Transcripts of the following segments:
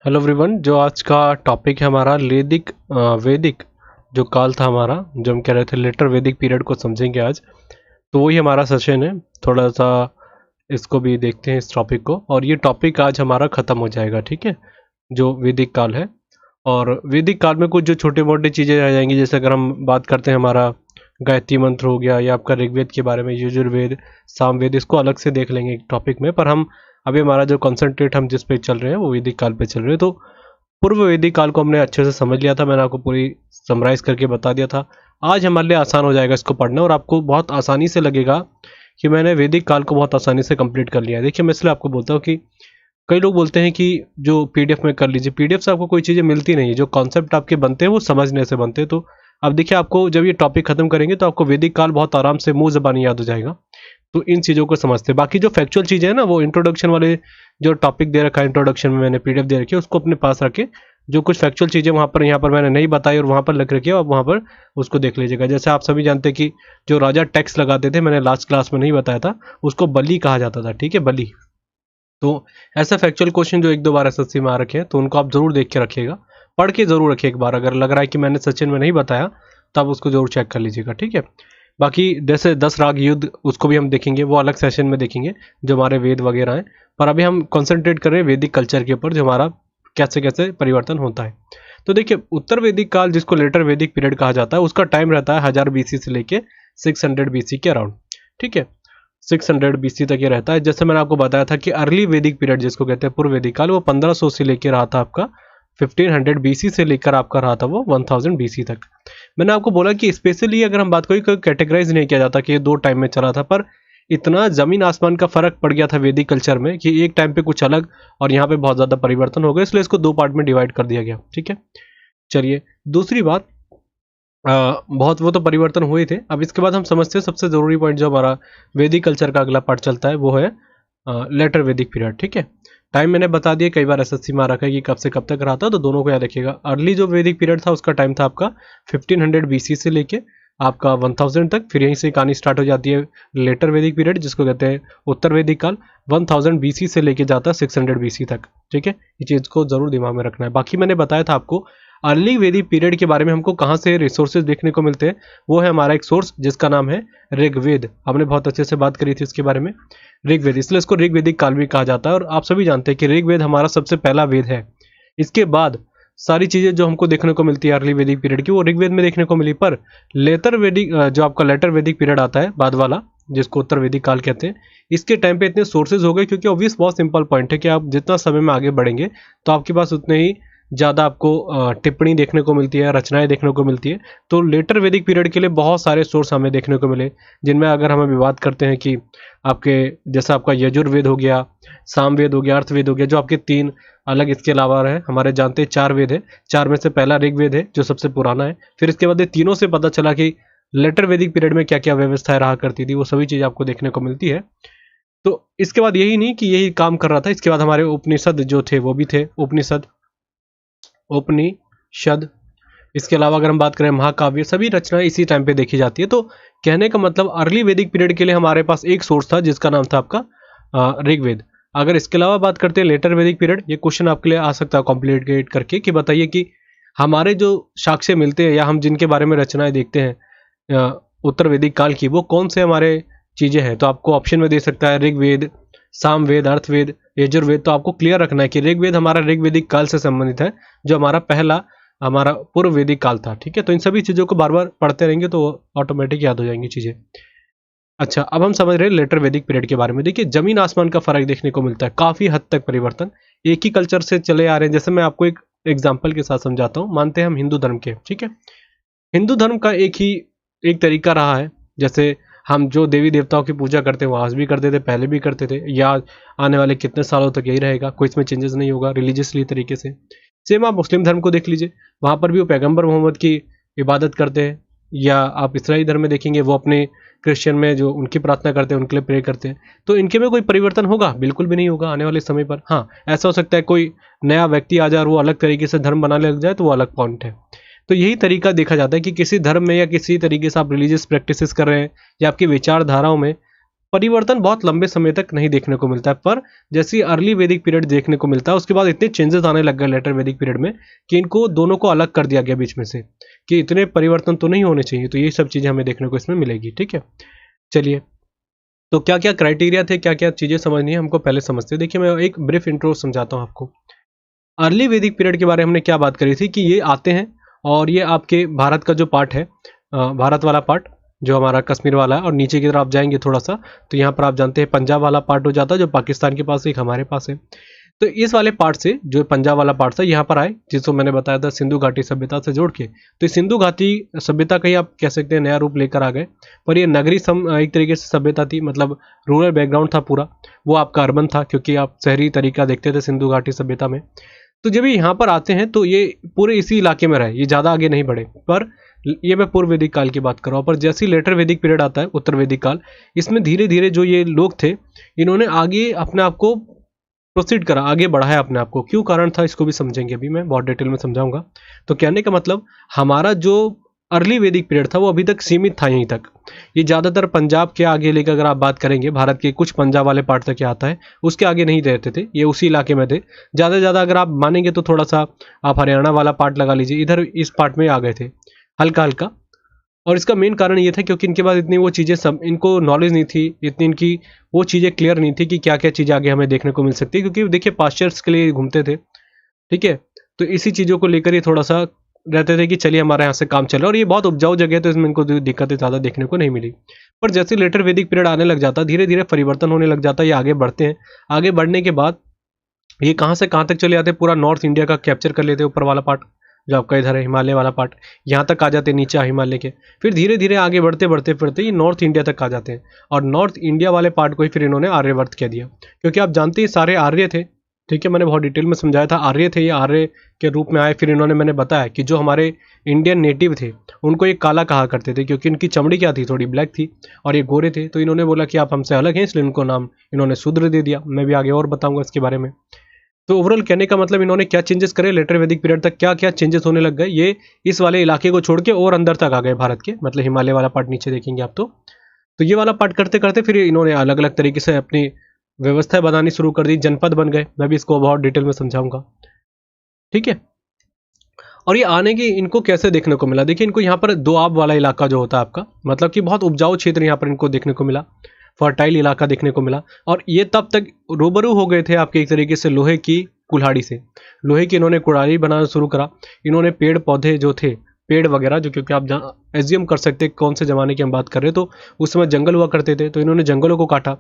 Hello everyone. जो आज का टॉपिक है हमारा वैदिक जो काल था हमारा, जो हम कह रहे थे लेटर वैदिक पीरियड को समझेंगे आज। तो वही हमारा सेशन है। थोड़ा सा इसको भी देखते हैं इस टॉपिक को, और ये टॉपिक आज हमारा ख़त्म हो जाएगा, ठीक है। जो वैदिक काल है, और वैदिक काल में कुछ जो छोटे मोटे चीज़ें रह जाएंगी, जैसे अगर हम बात करते हैं हमारा गायत्री मंत्र हो गया, या आपका ऋग्वेद के बारे में यजुर्वेद, सामवेद, इसको अलग से देख लेंगे एक टॉपिक में। पर हम अभी हमारा जो कंसंट्रेट हम जिस पे चल रहे हैं वो वैदिक काल पे चल रहे हैं। तो पूर्व वैदिक काल को हमने अच्छे से समझ लिया था, मैंने आपको पूरी समराइज करके बता दिया था। आज हमारे लिए आसान हो जाएगा इसको पढ़ना, और आपको बहुत आसानी से लगेगा कि मैंने वैदिक काल को बहुत आसानी से कंप्लीट कर लिया है। देखिए, मैं इसलिए आपको बोलता हूँ कि कई लोग बोलते हैं कि जो पीडीएफ में कर लीजिए, पीडीएफ से आपको कोई चीज़ें मिलती नहीं है। जो कॉन्सेप्ट आपके बनते हैं वो समझने से बनते हैं। तो अब देखिए, आपको जब ये टॉपिक खत्म करेंगे तो आपको वैदिक काल बहुत आराम से मुंह ज़बानी याद हो जाएगा। तो इन चीज़ों को समझते हैं। बाकी जो फैक्चुअल चीज़ें हैं ना, वो इंट्रोडक्शन वाले जो टॉपिक दे रखा है, इंट्रोडक्शन में मैंने पीडीएफ दे रखी है, उसको अपने पास रखे। जो कुछ फैक्चुअल चीज़ें वहाँ पर यहाँ पर मैंने नहीं बताई और वहाँ पर लिख रखी है, आप वहाँ पर उसको देख लीजिएगा। जैसे आप सभी जानते हैं कि जो राजा टैक्स लगाते थे, मैंने लास्ट क्लास में नहीं बताया था, उसको बली कहा जाता था, ठीक है, बली। तो ऐसा फैक्चुअल क्वेश्चन जो एक दो बार एसएससी में आ रखे हैं, तो उनको आप जरूर देख के रखिएगा, पढ़ के जरूर रखिए एक बार। अगर लग रहा है कि मैंने सचिन में नहीं बताया, तब उसको जरूर चेक कर लीजिएगा, ठीक है। बाकी जैसे 10 राग युद्ध, उसको भी हम देखेंगे, वो अलग सेशन में देखेंगे, जो हमारे वेद वगैरह हैं। पर अभी हम कंसंट्रेट कर रहे हैं वैदिक कल्चर के ऊपर, जो हमारा कैसे कैसे परिवर्तन होता है। तो देखिए, उत्तर वैदिक काल, जिसको लेटर वैदिक पीरियड कहा जाता है, उसका टाइम रहता है 1000 बीसी से लेके 600 बीसी के अराउंड, ठीक है। 600 बीसी तक ये रहता है। जैसे मैंने आपको बताया था कि अर्ली वैदिक पीरियड, जिसको कहते हैं पूर्व वैदिक काल, वो 1500 से लेकर रहा था आपका 1500 बीसी से लेकर आपका रहा था वो 1000 बीसी तक। मैंने आपको बोला कि स्पेशली अगर हम बात करें, कोई कैटेगराइज नहीं किया जाता कि ये दो टाइम में चला था, पर इतना जमीन आसमान का फर्क पड़ गया था वैदिक कल्चर में कि एक टाइम पे कुछ अलग और यहाँ पे बहुत ज़्यादा परिवर्तन हो गया, इसलिए इसको दो पार्ट में डिवाइड कर दिया गया, ठीक है। चलिए, दूसरी बात, बहुत वो तो परिवर्तन हुए थे। अब इसके बाद हम समझते हैं सबसे ज़रूरी पॉइंट, जो हमारा वैदिक कल्चर का अगला पार्ट चलता है, वो है लेटर वैदिक पीरियड, ठीक है। टाइम मैंने बता दिया, कई बार एसएससी में आ रखा है कि कब से कब तक रहा था, तो दोनों को याद रखिएगा। अर्ली जो वैदिक पीरियड था, उसका टाइम था आपका 1500 बीसी से लेके आपका 1000 तक। फिर यहीं से कहानी स्टार्ट हो जाती है लेटर वैदिक पीरियड, जिसको कहते हैं उत्तर वैदिक काल, 1000 बीसी से लेके जाता है 600 बीसी तक, ठीक है। ये चीज़ को जरूर दिमाग में रखना है। बाकी मैंने बताया था आपको अर्ली वैदिक पीरियड के बारे में हमको कहाँ से रिसोर्सेज देखने को मिलते हैं। वो है हमारा एक सोर्स जिसका नाम है ऋग्वेद। हमने बहुत अच्छे से बात करी थी इसके बारे में, ऋग्वेद, इसलिए इसको ऋग्वेदिक काल भी कहा जाता है। और आप सभी जानते हैं कि ऋग्वेद हमारा सबसे पहला वेद है। इसके बाद सारी चीज़ें जो हमको देखने को मिलती है अर्ली वैदिक पीरियड की, वो ऋग्वेद में देखने को मिली। पर लेटर वैदिक, जो आपका लेटर वैदिक पीरियड आता है बाद वाला, जिसको उत्तर वैदिक काल कहते हैं, इसके टाइम पे इतने सोर्सेज हो गए, क्योंकि ऑब्वियस बहुत सिंपल पॉइंट है कि आप जितना समय में आगे बढ़ेंगे, तो आपके पास उतने ही ज़्यादा आपको टिप्पणी देखने को मिलती है, रचनाएं देखने को मिलती है। तो लेटर वैदिक पीरियड के लिए बहुत सारे सोर्स हमें देखने को मिले, जिनमें अगर हम अभी बात करते हैं कि आपके जैसा आपका यजुर्वेद हो गया, सामवेद हो गया, अर्थवेद हो गया, जो आपके तीन अलग इसके अलावा है, हमारे जानते हैं 4 वेद है। 4 में से पहला ऋग्वेद है, जो सबसे पुराना है। फिर इसके बाद ये तीनों से पता चला कि लेटर वैदिक पीरियड में क्या क्या व्यवस्थाएं रहा करती थी, वो सभी चीज़ आपको देखने को मिलती है। तो इसके बाद यही नहीं कि यही काम कर रहा था, इसके बाद हमारे उपनिषद जो थे वो भी थे, उपनिषद। इसके अलावा अगर हम बात करें महाकाव्य, सभी रचनाएं इसी टाइम पे देखी जाती है। तो कहने का मतलब अर्ली वैदिक पीरियड के लिए हमारे पास एक सोर्स था, जिसका नाम था आपका ऋग्वेद। अगर इसके अलावा बात करते हैं लेटर वैदिक पीरियड, ये क्वेश्चन आपके लिए आ सकता है कॉम्प्लिकेट करके, कि बताइए कि हमारे जो साक्ष्य मिलते हैं या हम जिनके बारे में रचनाएं देखते हैं उत्तर वैदिक काल की, वो कौन से हमारे चीज़ें हैं। तो आपको ऑप्शन में दे सकता है ऋग्वेद, सामवेद, अर्थवेद, यजुर्वेद। तो आपको क्लियर रखना है कि ऋग्वेद हमारा ऋग्वेदिक काल से संबंधित है, जो हमारा पहला हमारा पूर्व वैदिक काल था, ठीक है। तो इन सभी चीज़ों को बार बार पढ़ते रहेंगे तो ऑटोमेटिक याद हो जाएंगी चीज़ें। अच्छा, अब हम समझ रहे हैं लेटर वैदिक पीरियड के बारे में। देखिए, जमीन आसमान का फर्क देखने को मिलता है, काफ़ी हद तक परिवर्तन। एक ही कल्चर से चले आ रहे हैं। जैसे मैं आपको एक एग्जाम्पल के साथ समझाता हूँ। मानते हैं हम हिंदू धर्म के, ठीक है। हिंदू धर्म का एक तरीका रहा है। जैसे हम जो देवी देवताओं की पूजा करते हैं, वो आज भी करते थे, पहले भी करते थे, या आने वाले कितने सालों तक यही रहेगा, कोई इसमें चेंजेस नहीं होगा रिलीजियसली तरीके से। सेम आप मुस्लिम धर्म को देख लीजिए, वहाँ पर भी वो पैगंबर मोहम्मद की इबादत करते हैं। या आप इस्राएली धर्म में देखेंगे, वो अपने क्रिश्चियन में जो उनकी प्रार्थना करते हैं, उनके लिए प्रे करते हैं। तो इनके में कोई परिवर्तन होगा? बिल्कुल भी नहीं होगा आने वाले समय पर। हाँ, ऐसा हो सकता है कोई नया व्यक्ति आ जाए और वो अलग तरीके से धर्म बनाने लग जाए, तो वो अलग पॉइंट है। तो यही तरीका देखा जाता है कि किसी धर्म में या किसी तरीके से आप रिलीजियस प्रैक्टिसेस कर रहे हैं, या आपकी विचारधाराओं में परिवर्तन बहुत लंबे समय तक नहीं देखने को मिलता है, पर जैसे अर्ली वैदिक पीरियड देखने को मिलता है उसके बाद इतने चेंजेस आने लग गए लेटर वैदिक पीरियड में कि इनको दोनों को अलग कर दिया गया बीच में से, कि इतने परिवर्तन तो नहीं होने चाहिए। तो ये सब चीज़ें हमें देखने को इसमें मिलेगी। ठीक है, चलिए, तो क्या क्या क्राइटेरिया थे, क्या क्या चीज़ें समझनी है हमको, पहले समझते हैं। देखिए, मैं एक ब्रीफ इंट्रो समझाता हूँ आपको। अर्ली वैदिक पीरियड के बारे में हमने क्या बात करी थी कि ये आते हैं और ये आपके भारत का जो पार्ट है, भारत वाला पार्ट जो हमारा कश्मीर वाला है, और नीचे की तरफ आप जाएंगे थोड़ा सा तो यहाँ पर आप जानते हैं पंजाब वाला पार्ट हो जाता है, जो पाकिस्तान के पास एक हमारे पास है। तो इस वाले पार्ट से जो पंजाब वाला पार्ट था यहाँ पर आए, जिसको मैंने बताया था सिंधु घाटी सभ्यता से जोड़ के। तो इस सिंधु घाटी सभ्यता का ही आप कह सकते हैं नया रूप लेकर आ गए, पर ये नगरी एक तरीके से सभ्यता थी, मतलब रूरल बैकग्राउंड था पूरा, वो आपका अर्बन था, क्योंकि आप शहरी तरीका देखते थे सिंधु घाटी सभ्यता में। तो जब ये यहाँ पर आते हैं तो ये पूरे इसी इलाके में रहे, ये ज़्यादा आगे नहीं बढ़े। पर ये मैं पूर्व वैदिक काल की बात कर रहा हूँ। पर जैसे ही लेटर वैदिक पीरियड आता है, उत्तर वैदिक काल, इसमें धीरे धीरे जो ये लोग थे इन्होंने आगे अपने आप को प्रोसीड करा, आगे बढ़ाया अपने आप को। क्यों कारण था इसको भी समझेंगे, अभी मैं बहुत डिटेल में समझाऊंगा। तो कहने का मतलब, हमारा जो अर्ली वैदिक पीरियड था वो अभी तक सीमित था यहीं तक। ये ज़्यादातर पंजाब के आगे लेकर अगर आप बात करेंगे, भारत के कुछ पंजाब वाले पार्ट तक आता है, उसके आगे नहीं रहते थे, ये उसी इलाके में थे। ज़्यादा से ज़्यादा अगर आप मानेंगे तो थोड़ा सा आप हरियाणा वाला पार्ट लगा लीजिए, इधर इस पार्ट में आ गए थे हल्का हल्का। और इसका मेन कारण ये था क्योंकि इनके पास इतनी वो चीज़ें, सब इनको नॉलेज नहीं थी, इतनी इनकी वो चीज़ें क्लियर नहीं थी कि क्या क्या चीज़ें आगे हमें देखने को मिल सकती है, क्योंकि देखिए पास्चर्स के लिए घूमते थे। ठीक है, तो इसी चीज़ों को लेकर ही थोड़ा सा रहते थे कि चलिए हमारे यहाँ से काम चल रहा है, और ये बहुत उपजाऊ जगह है तो इसमें इनको दिक्कतें ज़्यादा देखने को नहीं मिली। पर जैसे लेटर वैदिक पीरियड आने लग जाता, धीरे धीरे परिवर्तन होने लग जाता, ये आगे बढ़ते हैं। आगे बढ़ने के बाद ये कहाँ से कहाँ तक चले जाते, पूरा नॉर्थ इंडिया का कैप्चर कर लेते, ऊपर वाला पार्ट जो आपका इधर है हिमालय वाला पार्ट, यहाँ तक आ जाते, नीचे हिमालय के। फिर धीरे धीरे आगे बढ़ते बढ़ते बढ़ते ये नॉर्थ इंडिया तक आ जाते हैं, और नॉर्थ इंडिया वाले पार्ट को ही फिर इन्होंने आर्यवर्त कह दिया, क्योंकि आप जानते हैं सारे आर्य थे। ठीक है, मैंने बहुत डिटेल में समझाया था, आर्य थे, ये आर्य के रूप में आए। फिर इन्होंने, मैंने बताया कि जो हमारे इंडियन नेटिव थे उनको ये काला कहा करते थे, क्योंकि इनकी चमड़ी क्या थी, थोड़ी ब्लैक थी, और ये गोरे थे। तो इन्होंने बोला कि आप हमसे अलग हैं, इसलिए इनको नाम इन्होंने शूद्र दे दिया। मैं भी आगे और बताऊंगा इसके बारे में। तो ओवरऑल कहने का मतलब, इन्होंने क्या चेंजेस करे लेटर वैदिक पीरियड तक, क्या क्या चेंजेस होने लग गए, ये इस वाले इलाके को छोड़ के और अंदर तक आ गए भारत के, मतलब हिमालय वाला पार्ट नीचे देखेंगे आप तो ये वाला पार्ट करते करते फिर इन्होंने अलग अलग तरीके से अपनी व्यवस्था बनानी शुरू कर दी, जनपद बन गए। मैं भी इसको बहुत डिटेल में समझाऊंगा। ठीक है, और ये आने की इनको कैसे देखने को मिला, देखिए इनको यहाँ पर दोआब वाला इलाका जो होता है आपका, मतलब कि बहुत उपजाऊ क्षेत्र यहाँ पर इनको देखने को मिला, फर्टाइल इलाका देखने को मिला। और ये तब तक रूबरू हो गए थे आपके एक तरीके से लोहे की कुल्हाड़ी से, लोहे की इन्होंने कुल्हाड़ी बनाना शुरू करा। इन्होंने पेड़ पौधे जो थे, पेड़ वगैरह, जो क्योंकि आप एज्यूम कर सकते हैं कौन से ज़माने की हम बात कर रहे हैं, तो उस समय जंगल हुआ करते थे, तो इन्होंने जंगलों को काटा।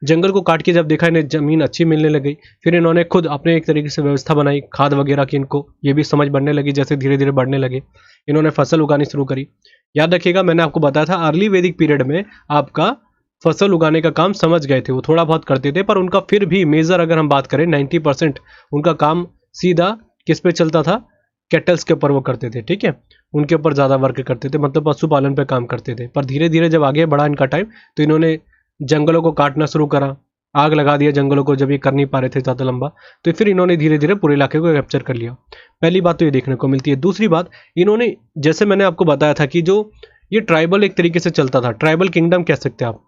जंगल को काट के जब देखा इन्हें ज़मीन अच्छी मिलने लगी, फिर इन्होंने खुद अपने एक तरीके से व्यवस्था बनाई, खाद वगैरह की, इनको ये भी समझ बढ़ने लगी। जैसे धीरे धीरे बढ़ने लगे, इन्होंने फसल उगानी शुरू करी। याद रखिएगा, मैंने आपको बताया था अर्ली वैदिक पीरियड में आपका फसल उगाने का काम समझ गए थे, वो थोड़ा बहुत करते थे, पर उनका फिर भी मेजर अगर हम बात करें 90% उनका काम सीधा किस पे चलता था, कैटल्स के ऊपर वो करते थे। ठीक है, उनके ऊपर ज़्यादा वर्क करते थे, मतलब पशुपालन पे काम करते थे। पर धीरे धीरे जब आगे बढ़ा इनका टाइम, तो इन्होंने जंगलों को काटना शुरू करा, आग लगा दिया जंगलों को, जब ये कर नहीं पा रहे थे ज़्यादा लंबा, तो फिर इन्होंने धीरे धीरे पूरे इलाके को कैप्चर कर लिया। पहली बात तो ये देखने को मिलती है। दूसरी बात, इन्होंने, जैसे मैंने आपको बताया था कि जो ये ट्राइबल एक तरीके से चलता था, ट्राइबल किंगडम कह सकते हैं आप,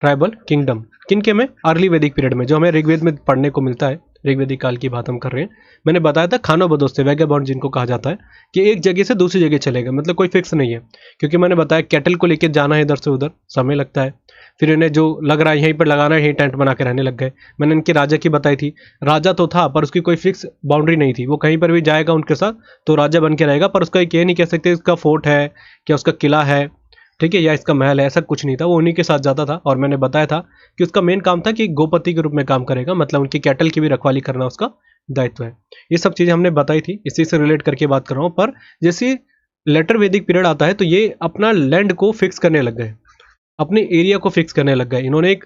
ट्राइबल किंगडम किनके में, अर्ली वैदिक पीरियड में, जो हमें ऋग्वेद में पढ़ने को मिलता है। ऋग्वेदिक काल की बात हम कर रहे हैं। मैंने बताया था खानोबदोश से, वैगाबॉन्ड जिनको कहा जाता है, कि एक जगह से दूसरी जगह चलेगा, मतलब कोई फिक्स नहीं है। क्योंकि मैंने बताया कैटल को लेकर जाना है इधर से उधर, समय लगता है। फिर इन्हें जो लग रहा है यहीं पर लगाना है, यहीं टेंट बना के रहने लग गए। मैंने इनके राजा की बताई थी, राजा तो था पर उसकी कोई फिक्स बाउंड्री नहीं थी, वो कहीं पर भी जाएगा उनके साथ तो राजा बन के रहेगा, पर उसका एक ये नहीं कह सकते इसका फोर्ट है, क्या उसका किला है, ठीक है, या इसका महल है, ऐसा कुछ नहीं था। वो उन्हीं के साथ जाता था, और मैंने बताया था कि उसका मेन काम था कि गोपति के रूप में काम करेगा, मतलब उनकी कैटल की भी रखवाली करना उसका दायित्व है। ये सब चीज़ें हमने बताई थी, इसी से रिलेट करके बात कर रहा हूँ। पर जैसे लेटर वैदिक पीरियड आता है तो ये अपना लैंड को फिक्स करने लग गए, अपने एरिया को फिक्स करने लग गए। इन्होंने एक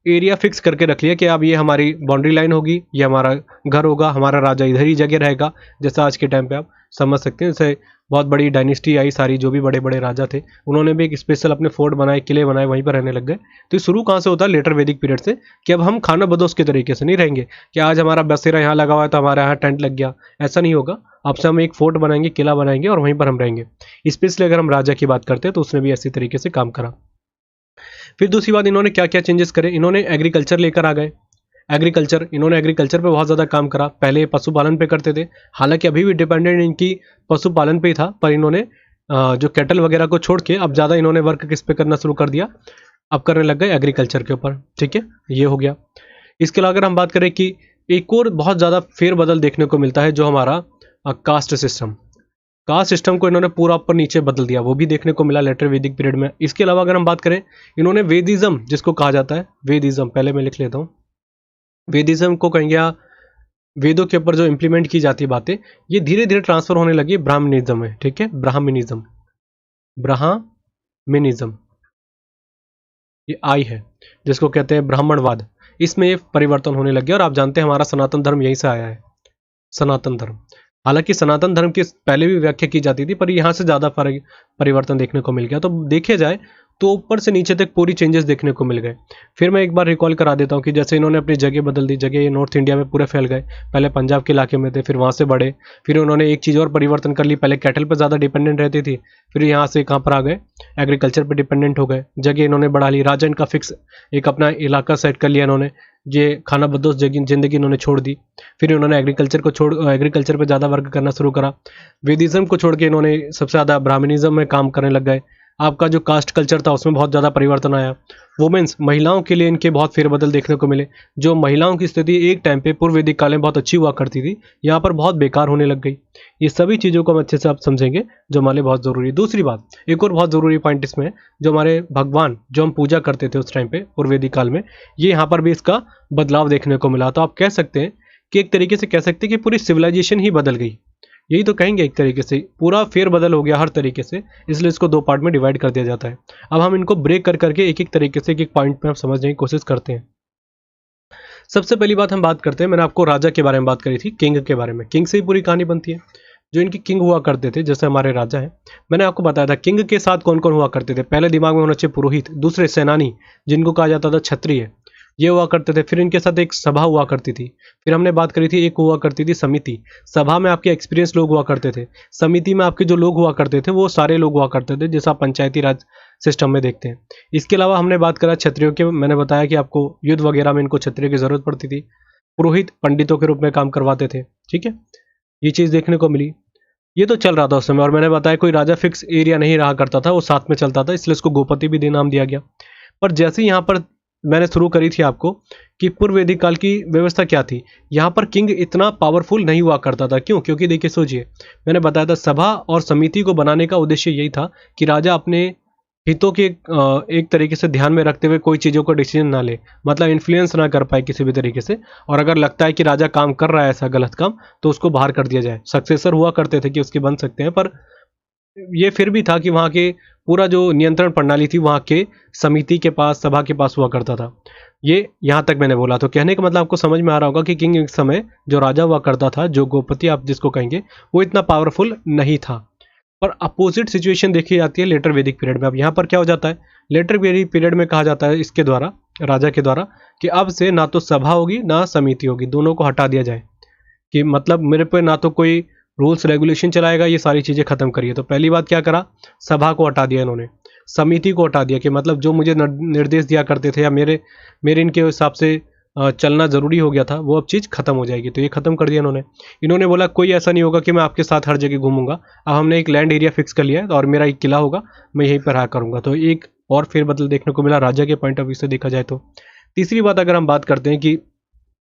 एरिया फिक्स करके रख लिया कि अब ये हमारी बाउंड्री लाइन होगी, ये हमारा घर होगा, हमारा राजा इधर ही जगह रहेगा। जैसा आज के टाइम पे आप समझ सकते हैं, जैसे बहुत बड़ी डायनेस्टी आई, सारी जो भी बड़े बड़े राजा थे उन्होंने भी एक स्पेशल अपने फोर्ट बनाए, किले बनाए, वहीं पर रहने लग गए। तो शुरू कहाँ से होता है, लेटर वैदिक पीरियड से, कि अब हम खानाबदोश के तरीके से नहीं रहेंगे कि आज हमारा बसेरा यहाँ लगा हुआ है तो हमारे यहाँ टेंट लग गया, ऐसा नहीं होगा। अब से हम एक फोर्ट बनाएंगे, किला बनाएंगे, और वहीं पर हम रहेंगे। स्पेशली अगर हम राजा की बात करते हैं तो उसने भी ऐसी तरीके से काम करा। फिर दूसरी बात, इन्होंने क्या क्या चेंजेस करे, इन्होंने एग्रीकल्चर लेकर आ गए। इन्होंने एग्रीकल्चर पे बहुत ज़्यादा काम करा। पहले ये पशुपालन पे करते थे, हालांकि अभी भी डिपेंडेंट इनकी पशुपालन पे ही था, पर इन्होंने जो कैटल वगैरह को छोड़ के अब ज़्यादा इन्होंने वर्क किस पे करना शुरू कर दिया, अब करने लग गए एग्रीकल्चर के ऊपर। ठीक है, ये हो गया। इसके अलावा अगर हम बात करें कि एक और बहुत ज़्यादा फेरबदल देखने को मिलता है, जो हमारा कास्ट सिस्टम को इन्होंने पूरा ऊपर नीचे बदल दिया, वो भी देखने को मिला लेटर वैदिक पीरियड में। इसके अलावा अगर हम बात करें, इन्होंने वेदिज्म जिसको कहा जाता है, वेदिज्म पहले मैं लिख लेता हूँ, वेदिज्म को कहेंगे या वेदों के ऊपर जो इंप्लीमेंट की जाती है बातें, ये धीरे धीरे ट्रांसफर होने लगी ब्राह्मणिज्म में। ठीक है, ब्राह्मणिज्म ये आई है, जिसको कहते हैं ब्राह्मणवाद, इसमें ये परिवर्तन होने लग गया। और आप जानते हैं हमारा सनातन धर्म यहीं से आया है, सनातन धर्म। हालांकि सनातन धर्म की पहले भी व्याख्या की जाती थी, पर यहाँ से ज़्यादा परिवर्तन देखने को मिल गया। तो देखे जाए तो ऊपर से नीचे तक पूरी चेंजेस देखने को मिल गए। फिर मैं एक बार रिकॉल करा देता हूँ कि जैसे इन्होंने अपनी जगह बदल दी, जगह नॉर्थ इंडिया में पूरे फैल गए। पहले पंजाब के इलाके में थे, फिर वहाँ से बढ़े। फिर उन्होंने एक चीज़ और परिवर्तन कर ली, पहले कैटल पर ज़्यादा डिपेंडेंट रहती थी, फिर यहाँ से कहाँ पर आ गए, एग्रीकल्चर पर डिपेंडेंट हो गए। जगह इन्होंने बढ़ा ली, राजा इनका फिक्स एक अपना इलाका सेट कर लिया इन्होंने, ये खाना बदोश जिंदगी इन्होंने छोड़ दी। फिर इन्होंने एग्रीकल्चर पर ज़्यादा वर्क करना शुरू करा। वेदिज्म को छोड़ के इन्होंने सबसे ज़्यादा ब्राह्मणिज्म में काम करने लग गए। आपका जो कास्ट कल्चर था उसमें बहुत ज़्यादा परिवर्तन आया। वुमेन्स, महिलाओं के लिए इनके बहुत फेरबदल देखने को मिले। जो महिलाओं की स्थिति एक टाइम पे पूर्व वैदिक काल में बहुत अच्छी हुआ करती थी, यहाँ पर बहुत बेकार होने लग गई। ये सभी चीज़ों को हम अच्छे से आप समझेंगे, जो हमारे लिए बहुत ज़रूरी है। दूसरी बात, एक और बहुत ज़रूरी पॉइंट इसमें, जो हमारे भगवान जो हम पूजा करते थे उस टाइम पे पूर्व वैदिक काल में, ये यहाँ पर भी इसका बदलाव देखने को मिला। तो आप कह सकते हैं कि एक तरीके से कह सकते हैं कि पूरी सिविलाइजेशन ही बदल गई, यही तो कहेंगे। एक तरीके से पूरा फेरबदल हो गया हर तरीके से, इसलिए इसको दो पार्ट में डिवाइड कर दिया जाता है। अब हम इनको ब्रेक कर करके एक एक तरीके से एक एक पॉइंट में हम समझने की कोशिश करते हैं। सबसे पहली बात हम बात करते हैं, मैंने आपको राजा के बारे में बात करी थी, किंग के बारे में। किंग से ही पूरी कहानी बनती है। जो इनके किंग हुआ करते थे, जैसे हमारे राजा हैं, मैंने आपको बताया था किंग के साथ कौन कौन हुआ करते थे। पहले दिमाग में होना चाहिए पुरोहित, दूसरे सेनानी जिनको कहा जाता था क्षत्रिय, ये हुआ करते थे। फिर इनके साथ एक सभा हुआ करती थी। फिर हमने बात करी थी, एक हुआ करती थी समिति। सभा में आपके एक्सपीरियंस लोग हुआ करते थे, समिति में आपके जो लोग हुआ करते थे वो सारे लोग हुआ करते थे, जैसा पंचायती राज सिस्टम में देखते हैं। इसके अलावा हमने बात करा क्षत्रियों के, मैंने बताया कि आपको युद्ध वगैरह में इनको क्षत्रिय की जरूरत पड़ती थी। पुरोहित पंडितों के रूप में काम करवाते थे। ठीक है, ये चीज़ देखने को मिली। ये तो चल रहा था उस समय, और मैंने बताया कोई राजा फिक्स एरिया नहीं रहा करता था, वो साथ में चलता था, इसलिए इसको गोपति भी नाम दिया गया। पर जैसे यहाँ पर मैंने शुरू करी थी आपको कि पूर्व वैदिक काल की व्यवस्था क्या थी, यहाँ पर किंग इतना पावरफुल नहीं हुआ करता था। क्यों? क्योंकि देखिए सोचिए, मैंने बताया था सभा और समिति को बनाने का उद्देश्य यही था कि राजा अपने हितों के एक तरीके से ध्यान में रखते हुए कोई चीज़ों को डिसीजन ना ले, मतलब इन्फ्लुएंस ना कर पाए किसी भी तरीके से। और अगर लगता है कि राजा काम कर रहा है ऐसा गलत काम, तो उसको बाहर कर दिया जाए। सक्सेसर हुआ करते थे कि उसके बन सकते हैं, पर ये फिर भी था कि वहाँ के पूरा जो नियंत्रण प्रणाली थी वहाँ के समिति के पास, सभा के पास हुआ करता था। ये यहाँ तक मैंने बोला। तो कहने का मतलब आपको समझ में आ रहा होगा कि किंग एक समय जो राजा हुआ करता था, जो गोपति आप जिसको कहेंगे, वो इतना पावरफुल नहीं था। पर अपोजिट सिचुएशन देखी जाती है लेटर वैदिक पीरियड में। अब यहाँ पर क्या हो जाता है, लेटर वैदिक पीरियड में कहा जाता है इसके द्वारा, राजा के द्वारा, कि अब से ना तो सभा होगी ना समिति होगी, दोनों को हटा दिया जाए। कि मतलब मेरे पे ना तो कोई रूल्स रेगुलेशन चलाएगा, ये सारी चीज़ें खत्म करिए। तो पहली बात क्या करा, सभा को हटा दिया इन्होंने, समिति को हटा दिया, कि मतलब जो मुझे निर्देश दिया करते थे या मेरे इनके हिसाब से चलना ज़रूरी हो गया था, वो अब चीज़ खत्म हो जाएगी। तो ये खत्म कर दिया इन्होंने बोला कोई ऐसा नहीं होगा कि मैं आपके साथ हर जगह घूमूंगा। अब हमने एक लैंड एरिया फिक्स कर लिया है और मेरा एक किला होगा, मैं यहीं पर रहा करूँगा। तो एक और फेरबदल देखने को मिला राजा के पॉइंट ऑफ व्यू से देखा जाए तो। तीसरी बात अगर हम बात करते हैं कि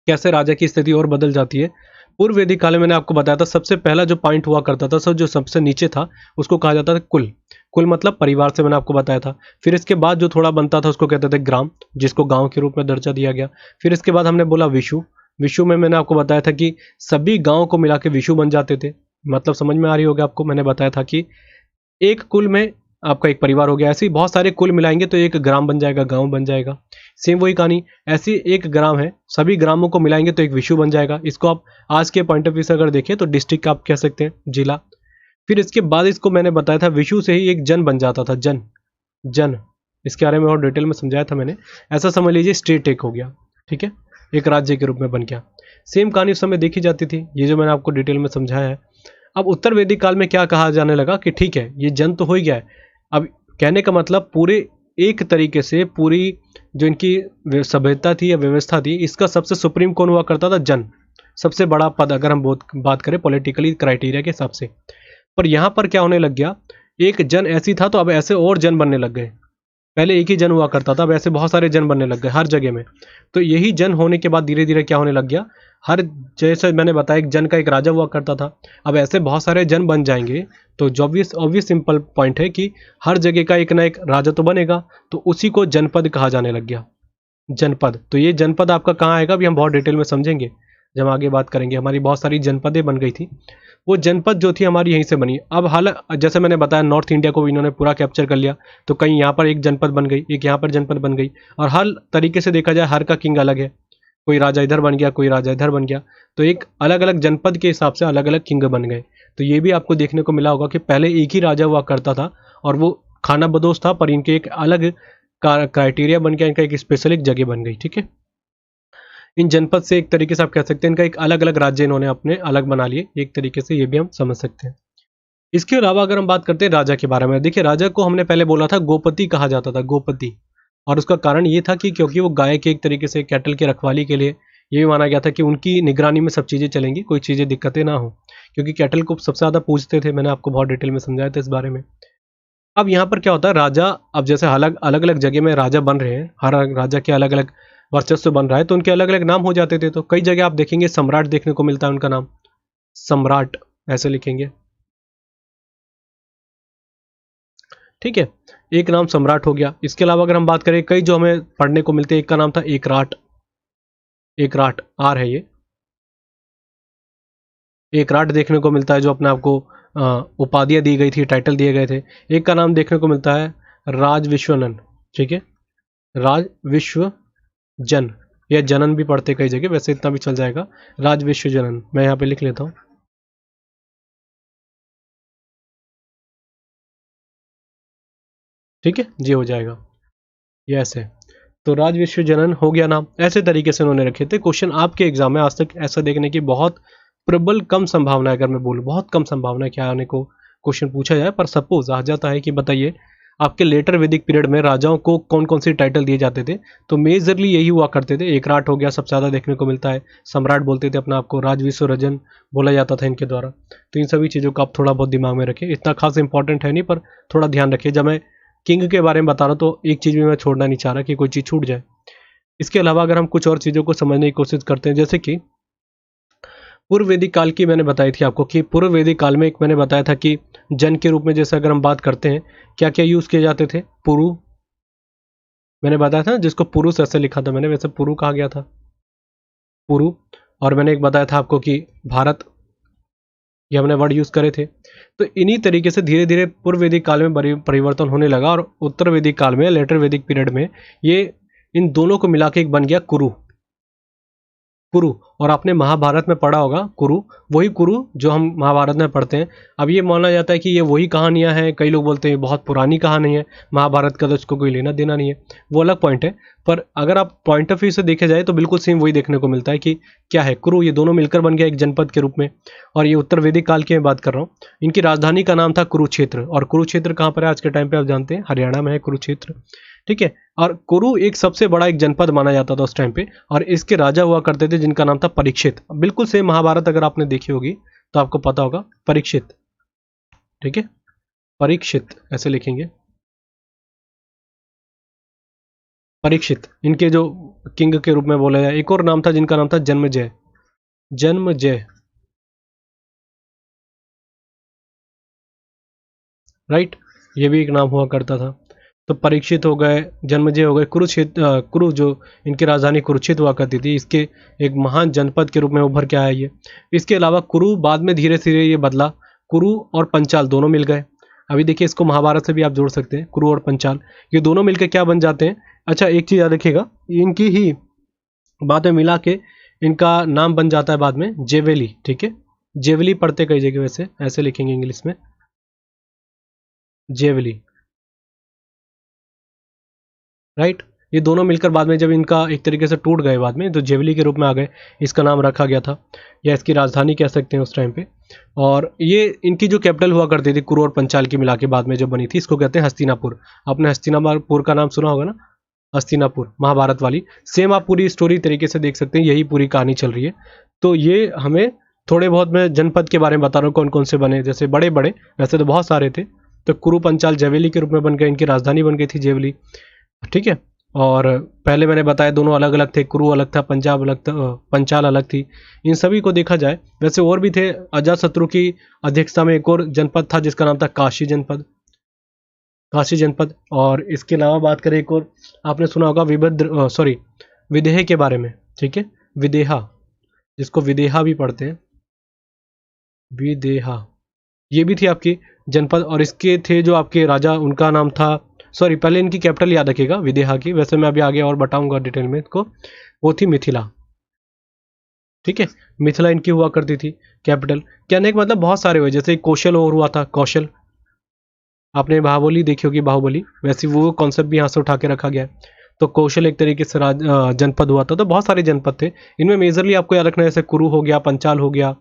कैसे राजा की स्थिति और बदल जाती है, पूर्व वैदिक काल में मैंने आपको बताया था सबसे पहला जो पॉइंट हुआ करता था, जो सबसे नीचे था, उसको कहा जाता था कुल। कुल मतलब परिवार से मैंने आपको बताया था। फिर इसके बाद जो थोड़ा बनता था उसको कहते थे ग्राम, जिसको गांव के रूप में दर्जा दिया गया। फिर इसके बाद हमने बोला विशु। विशु में मैंने आपको बताया था कि सभी गाँव को मिला के विशु बन जाते थे। मतलब समझ में आ रही होगी आपको, मैंने बताया था कि एक कुल में आपका एक परिवार हो गया, ऐसे ही बहुत सारे कुल मिलाएंगे तो एक ग्राम बन जाएगा, गांव बन जाएगा। सेम वही कहानी, ऐसी एक ग्राम है, सभी ग्रामों को मिलाएंगे तो एक विशु बन जाएगा। इसको आप आज के पॉइंट ऑफ व्यू से अगर देखें तो डिस्ट्रिक्ट आप कह सकते हैं, जिला। फिर इसके बाद इसको मैंने बताया था विशु से ही एक जन बन जाता था, जन इसके बारे में और डिटेल में समझाया था मैंने। ऐसा समझ लीजिए स्टेट एक हो गया, ठीक है, एक राज्य के रूप में बन गया। सेम कहानी उस समय देखी जाती थी, ये जो मैंने आपको डिटेल में समझाया है। अब उत्तर वैदिक काल में क्या कहा जाने लगा कि ठीक है ये जन तो हो ही गया है, अब कहने का मतलब पूरे एक तरीके से पूरी जो इनकी सभ्यता थी या व्यवस्था थी, इसका सबसे सुप्रीम कौन हुआ करता था? जन। सबसे बड़ा पद अगर हम बात करें पॉलिटिकली क्राइटेरिया के हिसाब से। पर यहाँ पर क्या होने लग गया, एक जन ऐसी था तो अब ऐसे और जन बनने लग गए। पहले एक ही जन हुआ करता था, अब ऐसे बहुत सारे जन बनने लग गए हर जगह में। तो यही जन होने के बाद धीरे धीरे क्या होने लग गया, हर, जैसे मैंने बताया एक जन का एक राजा हुआ करता था, अब ऐसे बहुत सारे जन बन जाएंगे तो जो ऑब्वियस सिंपल पॉइंट है कि हर जगह का एक ना एक राजा तो बनेगा, तो उसी को जनपद कहा जाने लग गया। जनपद। तो ये जनपद आपका कहाँ आएगा अभी हम बहुत डिटेल में समझेंगे जब हम आगे बात करेंगे। हमारी बहुत सारी जनपदें बन गई थी, वो जनपद जो थी हमारी यहीं से बनी। अब हाल जैसे मैंने बताया नॉर्थ इंडिया को इन्होंने पूरा कैप्चर कर लिया, तो कहीं यहाँ पर एक जनपद बन गई, एक यहाँ पर जनपद बन गई, और हर तरीके से देखा जाए हर का किंग अलग है, कोई राजा इधर बन गया, कोई राजा इधर बन गया, तो एक अलग अलग जनपद के हिसाब से अलग अलग किंग बन गए। तो ये भी आपको देखने को मिला होगा कि पहले एक ही राजा हुआ करता था और वो खाना बदोश था, पर इनके एक अलग क्राइटेरिया बन गया, इनका एक स्पेशल एक जगह बन गई। ठीक है, इन जनपद से एक तरीके से आप कह सकते हैं इनका एक अलग अलग राज्य इन्होंने अपने अलग बना लिए, एक तरीके से ये भी हम समझ सकते हैं। इसके अलावा अगर हम बात करते हैं राजा के बारे में, देखिए राजा को हमने पहले बोला था गोपति कहा जाता था, गोपति। और उसका कारण ये था कि क्योंकि वो गाय के एक तरीके से कैटल की रखवाली के लिए ये भी माना गया था कि उनकी निगरानी में सब चीज़ें चलेंगी, कोई चीज़ें दिक्कतें ना हो, क्योंकि कैटल को सबसे ज़्यादा पूजते थे। मैंने आपको बहुत डिटेल में समझाया था इस बारे में। अब यहाँ पर क्या होता है, राजा अब जैसे अलग अलग जगह में राजा बन रहे हैं, हर राजा के अलग अलग वर्चस्व बन रहा है, तो उनके अलग अलग नाम हो जाते थे। तो कई जगह आप देखेंगे सम्राट देखने को मिलता है, उनका नाम सम्राट ऐसे लिखेंगे। ठीक है, एक नाम सम्राट हो गया। इसके अलावा अगर हम बात करें कई जो हमें पढ़ने को मिलते हैं, एक का नाम था एकराट, एकराट आर है ये, एकराट देखने को मिलता है जो अपने आपको उपाधियां दी गई थी, टाइटल दिए गए थे। एक का नाम देखने को मिलता है राज विश्वनन। ठीक है, राज विश्व जन या जनन भी पढ़ते कई जगह, वैसे इतना भी चल जाएगा, राज विश्व जनन। मैं यहाँ पे लिख लेता हूँ। ठीक है, ये हो जाएगा, ये ऐसे। तो राज विश्व जनन हो गया नाम, ऐसे तरीके से उन्होंने रखे थे। क्वेश्चन आपके एग्जाम में आज तक ऐसा देखने की बहुत प्रबल कम संभावना है, अगर मैं बोलूँ बहुत कम संभावना है कि आने को क्वेश्चन पूछा जाए, पर सपोज आ जाता है कि बताइए आपके लेटर वैदिक पीरियड में राजाओं को कौन कौन सी टाइटल दिए जाते थे, तो मेजरली यही हुआ करते थे। एकराट हो गया, सबसे ज़्यादा देखने को मिलता है, सम्राट बोलते थे अपना आपको, राज विश्व रजन बोला जाता था इनके द्वारा। तो इन सभी चीज़ों को आप थोड़ा बहुत दिमाग में रखें, इतना खास इंपॉर्टेंट है नहीं, पर थोड़ा ध्यान रखिए। जब मैं किंग के बारे में बता रहा हूँ तो एक चीज़ भी मैं छोड़ना नहीं चाह रहा कि कोई चीज़ छूट जाए। इसके अलावा अगर हम कुछ और चीज़ों को समझने की कोशिश करते हैं, जैसे कि पूर्व वैदिक काल की मैंने बताई थी आपको कि पूर्व वैदिक काल में एक मैंने बताया था कि जन के रूप में जैसे अगर हम बात करते हैं क्या क्या यूज़ किए जाते थे। पुरु मैंने बताया था, जिसको पुरुष ऐसे लिखा था मैंने, वैसे पुरु कहा गया था, पुरु। और मैंने एक बताया था आपको कि भारत, ये हमने वर्ड यूज़ करे थे। तो इन्हीं तरीके से धीरे धीरे पूर्व वैदिक काल में परिवर्तन होने लगा, और उत्तर वैदिक काल में, लेटर वैदिक पीरियड में, ये इन दोनों को मिला के एक बन गया कुरु। कुरु, और आपने महाभारत में पढ़ा होगा कुरु, वही कुरु जो हम महाभारत में पढ़ते हैं। अब ये माना जाता है कि ये वही कहानियाँ हैं, कई लोग बोलते हैं बहुत पुरानी कहानी है महाभारत का, तो इसको कोई लेना देना नहीं है, वो अलग पॉइंट है। पर अगर आप पॉइंट ऑफ व्यू से देखे जाए तो बिल्कुल सेम वही देखने को मिलता है कि क्या है, कुरु ये दोनों मिलकर बन गया एक जनपद के रूप में। और ये उत्तर वैदिक काल की मैं बात कर रहा हूँ। इनकी राजधानी का नाम था कुरुक्षेत्र, और कुरुक्षेत्र कहाँ पर है आज के टाइम पे आप जानते हैं, हरियाणा में है कुरुक्षेत्र। ठीक है, और कुरु एक सबसे बड़ा एक जनपद माना जाता था उस टाइम पे, और इसके राजा हुआ करते थे जिनका नाम था परीक्षित। बिल्कुल सेम महाभारत अगर आपने देखी होगी तो आपको पता होगा परीक्षित। ठीक है, परीक्षित ऐसे लिखेंगे, परीक्षित इनके जो किंग के रूप में बोला जाए। एक और नाम था जिनका नाम था जन्मजय, जन्मजय, राइट, ये भी एक नाम हुआ करता था। तो परीक्षित हो गए, जन्मजय हो गए, कुरुक्षेत्र, कुरु जो इनकी राजधानी कुरुक्षेत्र हुआ करती थी, इसके एक महान जनपद के रूप में उभर के आया ये। इसके अलावा कुरु बाद में धीरे धीरे ये बदला, कुरु और पंचाल दोनों मिल गए। अभी देखिए इसको महाभारत से भी आप जोड़ सकते हैं, कुरु और पंचाल ये दोनों मिलकर क्या बन जाते हैं। अच्छा एक चीज़ याद रखिएगा, इनकी ही बाद में मिला के इनका नाम बन जाता है बाद में जेवेली। ठीक है, जेवली पढ़ते कई जगह, वैसे ऐसे लिखेंगे इंग्लिश में, जेवली, राइट। ये दोनों मिलकर बाद में जब इनका एक तरीके से टूट गए बाद में, तो जेवली के रूप में आ गए, इसका नाम रखा गया था, या इसकी राजधानी कह सकते हैं उस टाइम पे। और ये इनकी जो कैपिटल हुआ करती थी कुरु और पंचाल की मिला के बाद में जो बनी थी, इसको कहते हैं हस्तिनापुर। आपने हस्तिनापुर का नाम सुना होगा ना, हस्तिनापुर महाभारत वाली। सेम आप पूरी स्टोरी तरीके से देख सकते हैं, यही पूरी कहानी चल रही है। तो ये हमें थोड़े बहुत मैं जनपद के बारे में बता रहा हूँ कौन कौन से बने, जैसे बड़े बड़े, वैसे तो बहुत सारे थे। तो कुरु पंचाल जवेली के रूप में बन गए, इनकी राजधानी बन गई थी जेवली, ठीक है। और पहले मैंने बताया दोनों अलग अलग थे, कुरु अलग था, पंजाब अलग था, पंचाल अलग थी। इन सभी को देखा जाए, वैसे और भी थे। अजातशत्रु की अध्यक्षता में एक और जनपद था जिसका नाम था काशी जनपद, काशी जनपद। और इसके अलावा बात करें एक और, आपने सुना होगा विदेह के बारे में, ठीक है, विदेहा, जिसको विदेहा भी पढ़ते हैं, विदेहा, ये भी थी आपकी जनपद। और इसके थे जो आपके राजा, उनका नाम था, पहले इनकी कैपिटल याद रखिएगा विदेहा की, वैसे मैं अभी आगे और बताऊंगा डिटेल में इसको। वो थी मिथिला, ठीक है, मिथिला इनकी हुआ करती थी कैपिटल। कहने का मतलब बहुत सारे हुए, जैसे कौशल और हुआ था, कौशल, आपने बाहुबली देखी होगी, बाहुबली, वैसे वो कॉन्सेप्ट भी यहाँ से उठा के रखा गया है। तो कौशल एक तरीके से जनपद हुआ था। तो बहुत सारे जनपद थे, इनमें मेजरली आपको याद रखना है, जैसे कुरु हो गया, पंचाल हो गया।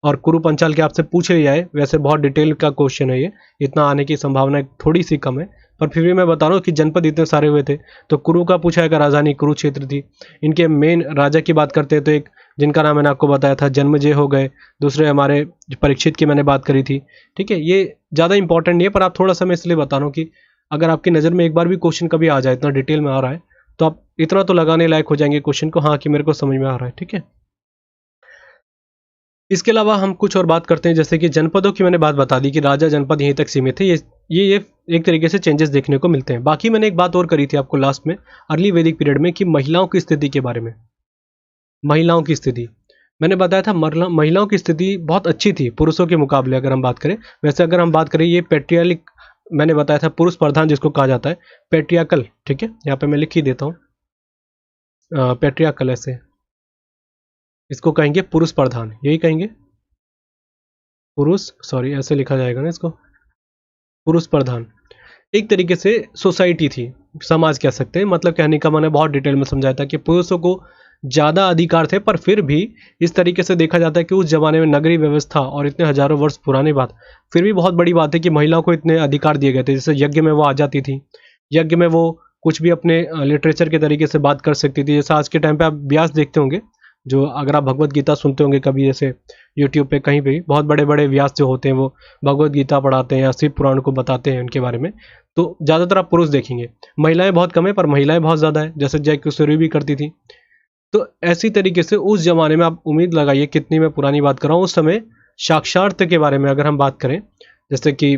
और कुरु पंचाल के आपसे पूछ लिया है, वैसे बहुत डिटेल का क्वेश्चन है ये, इतना आने की संभावना थोड़ी सी कम है, पर फिर भी मैं बता रहा हूँ कि जनपद इतने सारे हुए थे। तो कुरु का पूछा है, राजधानी कुरुक्षेत्र थी। इनके मेन राजा की बात करते हैं तो एक जिनका नाम मैंने आपको बताया था, जन्मेजय हो गए। दूसरे हमारे परीक्षित की मैंने बात करी थी, ठीक है। ये ज़्यादा इंपॉर्टेंट नहीं है, पर आप थोड़ा सा मैं इसलिए बता रहा हूँ कि अगर आपकी नज़र में एक बार भी क्वेश्चन कभी आ जाए, इतना डिटेल में आ रहा है, तो आप इतना तो लगाने लायक हो जाएंगे क्वेश्चन को, हाँ कि मेरे को समझ में आ रहा है, ठीक है। इसके अलावा हम कुछ और बात करते हैं, जैसे कि जनपदों की मैंने बात बता दी कि राजा जनपद यहीं तक सीमित थे। ये एक तरीके से चेंजेस देखने को मिलते हैं। बाकी मैंने एक बात और करी थी आपको लास्ट में, अर्ली वैदिक पीरियड में, कि महिलाओं की स्थिति के बारे में। महिलाओं की स्थिति मैंने बताया था, महिलाओं की स्थिति बहुत अच्छी थी पुरुषों के मुकाबले अगर हम बात करें। वैसे अगर हम बात करें, ये पेट्रियालिक मैंने बताया था, पुरुष प्रधान जिसको कहा जाता है, पेट्रियाकल, ठीक है, यहाँ पे मैं लिख ही देता हूँ, पेट्रियाकल, ऐसे इसको कहेंगे पुरुष प्रधान, यही कहेंगे पुरुष, ऐसे लिखा जाएगा ना इसको, पुरुष प्रधान। एक तरीके से सोसाइटी थी, समाज कह सकते हैं। मतलब कहने का मैंने बहुत डिटेल में समझाया था कि पुरुषों को ज़्यादा अधिकार थे, पर फिर भी इस तरीके से देखा जाता है कि उस जमाने में नगरीय व्यवस्था और इतने हजारों वर्ष पुरानी बात, फिर भी बहुत बड़ी बात है कि महिलाओं को इतने अधिकार दिए गए थे। जैसे यज्ञ में वो आ जाती थी, यज्ञ में वो कुछ भी अपने लिटरेचर के तरीके से बात कर सकती थी। जैसे आज के टाइम पे आप व्यास देखते होंगे, जो अगर आप भगवत गीता सुनते होंगे कभी, जैसे यूट्यूब पे कहीं पे भी बहुत बड़े बड़े व्यास जो होते हैं वो भगवत गीता पढ़ाते हैं या शिव पुराण को बताते हैं उनके बारे में, तो ज़्यादातर आप पुरुष देखेंगे, महिलाएं बहुत कम है, पर महिलाएं बहुत ज़्यादा है, जैसे जय किशोरी भी करती थी। तो ऐसी तरीके से उस जमाने में आप उम्मीद लगाइए, कितनी मैं पुरानी बात कर रहा हूँ, उस समय साक्षात्कार के बारे में अगर हम बात करें, जैसे कि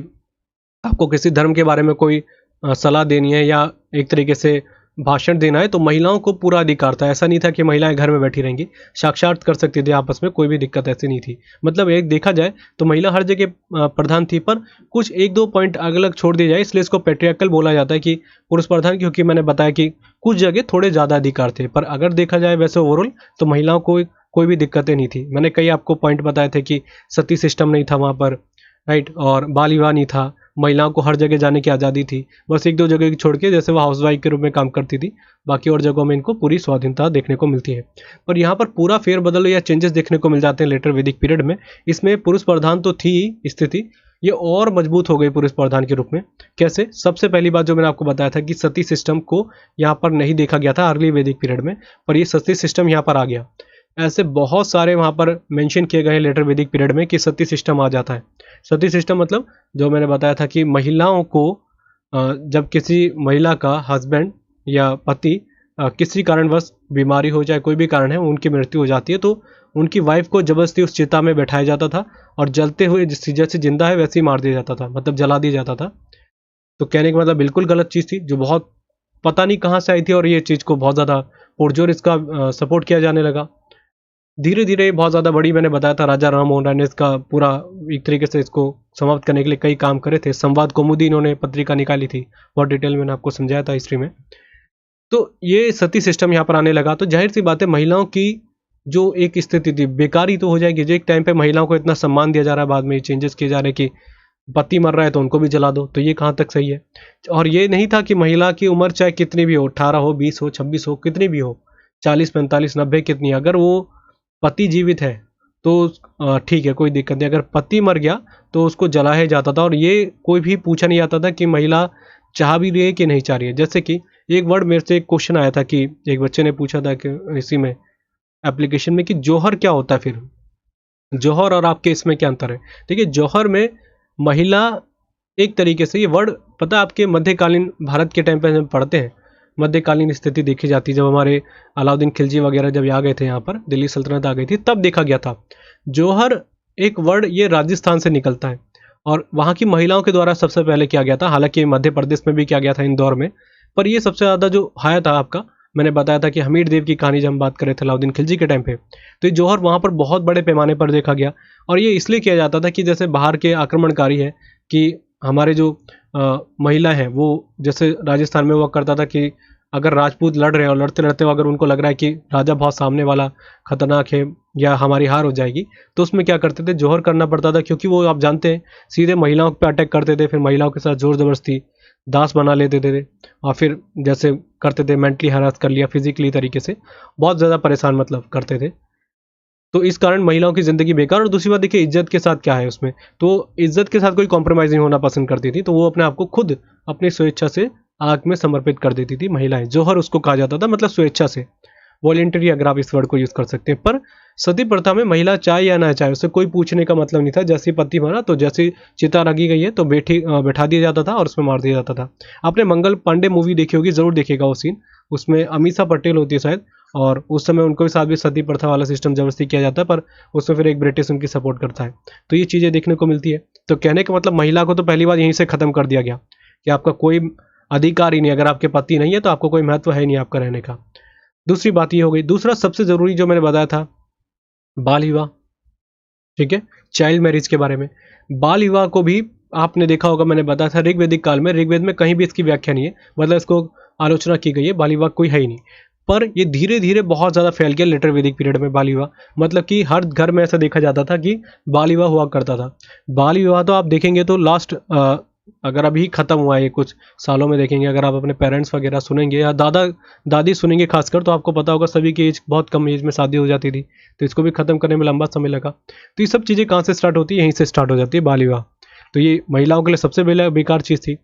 आपको किसी धर्म के बारे में कोई सलाह देनी है या एक तरीके से भाषण देना है, तो महिलाओं को पूरा अधिकार था। ऐसा नहीं था कि महिलाएं घर में बैठी रहेंगी, साक्षात कर सकती थी आपस में, कोई भी दिक्कत ऐसी नहीं थी। मतलब एक देखा जाए तो महिला हर जगह प्रधान थी, पर कुछ एक दो पॉइंट अलग अलग छोड़ दिए जाए, इसलिए इसको पेट्रियार्कल बोला जाता है कि पुरुष प्रधान, क्योंकि मैंने बताया कि कुछ जगह थोड़े ज़्यादा अधिकार थे। पर अगर देखा जाए वैसे ओवरऑल तो महिलाओं को कोई भी दिक्कतें नहीं थी। मैंने कई आपको पॉइंट बताए थे कि सती सिस्टम नहीं था वहाँ पर, राइट, और बाल विवाह नहीं था, महिलाओं को हर जगह जाने की आज़ादी थी। बस एक दो जगह छोड़ के, जैसे वो हाउसवाइफ के रूप में काम करती थी, बाकी और जगहों में इनको पूरी स्वाधीनता देखने को मिलती है। पर यहाँ पर पूरा फेरबदल या चेंजेस देखने को मिल जाते हैं लेटर वैदिक पीरियड में। इसमें पुरुष प्रधान तो थी स्थिति, ये और मजबूत हो गई पुरुष प्रधान के रूप में। कैसे? सबसे पहली बात जो मैंने आपको बताया था कि सती सिस्टम को यहाँ पर नहीं देखा गया था अर्ली वैदिक पीरियड में, पर ये सती सिस्टम यहाँ पर आ गया। ऐसे बहुत सारे वहाँ पर मेंशन किए गए हैं लेटर वैदिक पीरियड में कि सती सिस्टम आ जाता है। सती सिस्टम मतलब जो मैंने बताया था कि महिलाओं को जब किसी महिला का हस्बैंड या पति किसी कारणवश बीमारी हो जाए, कोई भी कारण है, उनकी मृत्यु हो जाती है, तो उनकी वाइफ को जबरदस्ती उस चिता में बैठाया जाता था और जलते हुए जैसे जिंदा है वैसे ही मार दिया जाता था, मतलब जला दिया जाता था। तो कहने का मतलब बिल्कुल गलत चीज़ थी, जो बहुत पता नहीं कहाँ से आई थी, और ये चीज़ को बहुत ज़्यादा पुरजोर इसका सपोर्ट किया जाने लगा। धीरे धीरे बहुत ज़्यादा बड़ी, मैंने बताया था राजा राम मोहन राय ने इसका पूरा एक तरीके से इसको समाप्त करने के लिए कई काम करे थे। संवाद कौमुदी इन्होंने पत्रिका निकाली थी, बहुत डिटेल में मैंने आपको समझाया था हिस्ट्री में। तो ये सती सिस्टम यहाँ पर आने लगा, तो जाहिर सी बात है महिलाओं की जो एक स्थिति थी बेकारी तो हो जाएगी। जो एक टाइम पे महिलाओं को इतना सम्मान दिया जा रहा है, बाद में चेंजेस किए जा रहे हैं कि पति मर रहा है तो उनको भी जला दो, तो ये कहाँ तक सही है? और ये नहीं था कि महिला की उम्र चाहे कितनी भी हो, 18 हो, 20 हो, 26 हो, कितनी भी हो, 40, 45, 90, कितनी, अगर वो पति जीवित है तो ठीक है, कोई दिक्कत नहीं। अगर पति मर गया तो उसको जलाया जाता था, और ये कोई भी पूछा नहीं जाता था कि महिला चाह भी रही है कि नहीं चाह रही है। जैसे कि एक वर्ड मेरे से एक क्वेश्चन आया था कि एक बच्चे ने पूछा था कि इसी में एप्लीकेशन में कि जौहर क्या होता है, फिर जौहर और आपके इसमें क्या अंतर है। देखिए, जौहर में महिला एक तरीके से, ये वर्ड पता है आपके मध्यकालीन भारत के टाइम पे हम पढ़ते हैं, मध्यकालीन स्थिति देखी जाती है, जब हमारे अलाउद्दीन खिलजी वगैरह जब आ गए थे यहाँ पर, दिल्ली सल्तनत आ गई थी, तब देखा गया था। जौहर एक वर्ड ये राजस्थान से निकलता है, और वहाँ की महिलाओं के द्वारा सबसे पहले किया गया था। हालांकि मध्य प्रदेश में भी किया गया था इंदौर में, पर ये सबसे ज़्यादा जो आया था आपका, मैंने बताया था कि हमीर देव की कहानी जब हम बात कर रहे थे अलाउद्दीन खिलजी के टाइम पे, तो ये जौहर वहाँ पर बहुत बड़े पैमाने पर देखा गया। और ये इसलिए किया जाता था कि जैसे बाहर के आक्रमणकारी है, कि हमारे जो महिला हैं वो, जैसे राजस्थान में हुआ करता था कि अगर राजपूत लड़ रहे हैं और लड़ते लड़ते अगर उनको लग रहा है कि राजा बहुत सामने वाला खतरनाक है या हमारी हार हो जाएगी, तो उसमें क्या करते थे, जौहर करना पड़ता था। क्योंकि वो आप जानते हैं सीधे महिलाओं पे अटैक करते थे, फिर महिलाओं के साथ जोर जबरदस्ती दास बना लेते थे, और फिर जैसे करते थे मेंटली हरास कर लिया, फिजिकली तरीके से बहुत ज़्यादा परेशान मतलब करते थे। तो इस कारण महिलाओं की ज़िंदगी बेकार। और दूसरी बात देखिए, इज्जत के साथ क्या है उसमें, तो इज्जत के साथ कोई कॉम्प्रोमाइज़ नहीं होना पसंद करती थी, तो वो अपने आप को खुद अपनी स्वेच्छा से आग में समर्पित कर देती थी महिलाएं। जौहर उसको कहा जाता था, मतलब स्वेच्छा से, वॉलेंटरी, अगर आप इस वर्ड को यूज़ कर सकते हैं। पर सती प्रथा में महिला चाहे या ना चाहे, उससे कोई पूछने का मतलब नहीं था। जैसे पति मरा तो जैसे चिता रखी गई है तो बैठा दिया जाता था और उसमें मार दिया जाता था। आपने मंगल पांडे मूवी देखी होगी, ज़रूर देखिएगा वो सीन। उसमें अमीषा पटेल होती है शायद, और उस समय उनको भी साथ भी सती प्रथा वाला सिस्टम जबरदस्ती किया जाता है, पर उसमें फिर एक ब्रिटिश उनकी सपोर्ट करता है। तो ये चीज़ें देखने को मिलती है। तो कहने का मतलब, महिला को तो पहली बार यहीं से ख़त्म कर दिया गया कि आपका कोई अधिकार ही नहीं, अगर आपके पति नहीं है तो आपको कोई महत्व है नहीं आपका रहने का। दूसरी बात ये हो गई। दूसरा सबसे ज़रूरी जो मैंने बताया था, बाल विवाह, ठीक है, चाइल्ड मैरिज के बारे में। बाल विवाह को भी आपने देखा होगा, मैंने बताया था ऋग्वैदिक काल में, ऋग्वेद में कहीं भी इसकी व्याख्या नहीं है, मतलब इसको आलोचना की गई है, बाल विवाह कोई है ही नहीं। पर ये धीरे धीरे बहुत ज़्यादा फैल गया लेटर वैदिक पीरियड में बाल विवाह। मतलब कि हर घर में ऐसा देखा जाता था कि बाल विवाह हुआ करता था। बाल विवाह तो आप देखेंगे तो लास्ट अगर अभी ख़त्म हुआ है, ये कुछ सालों में देखेंगे, अगर आप अपने पेरेंट्स वगैरह सुनेंगे या दादा दादी सुनेंगे खासकर, तो आपको पता होगा सभी की एज, बहुत कम एज में शादी हो जाती थी, तो इसको भी ख़त्म करने में लंबा समय लगा। तो ये सब चीज़ें कहाँ से स्टार्ट होती है, यहीं से स्टार्ट हो जाती है बाल विवाह। तो ये महिलाओं के लिए सबसे बेकार चीज़ थी।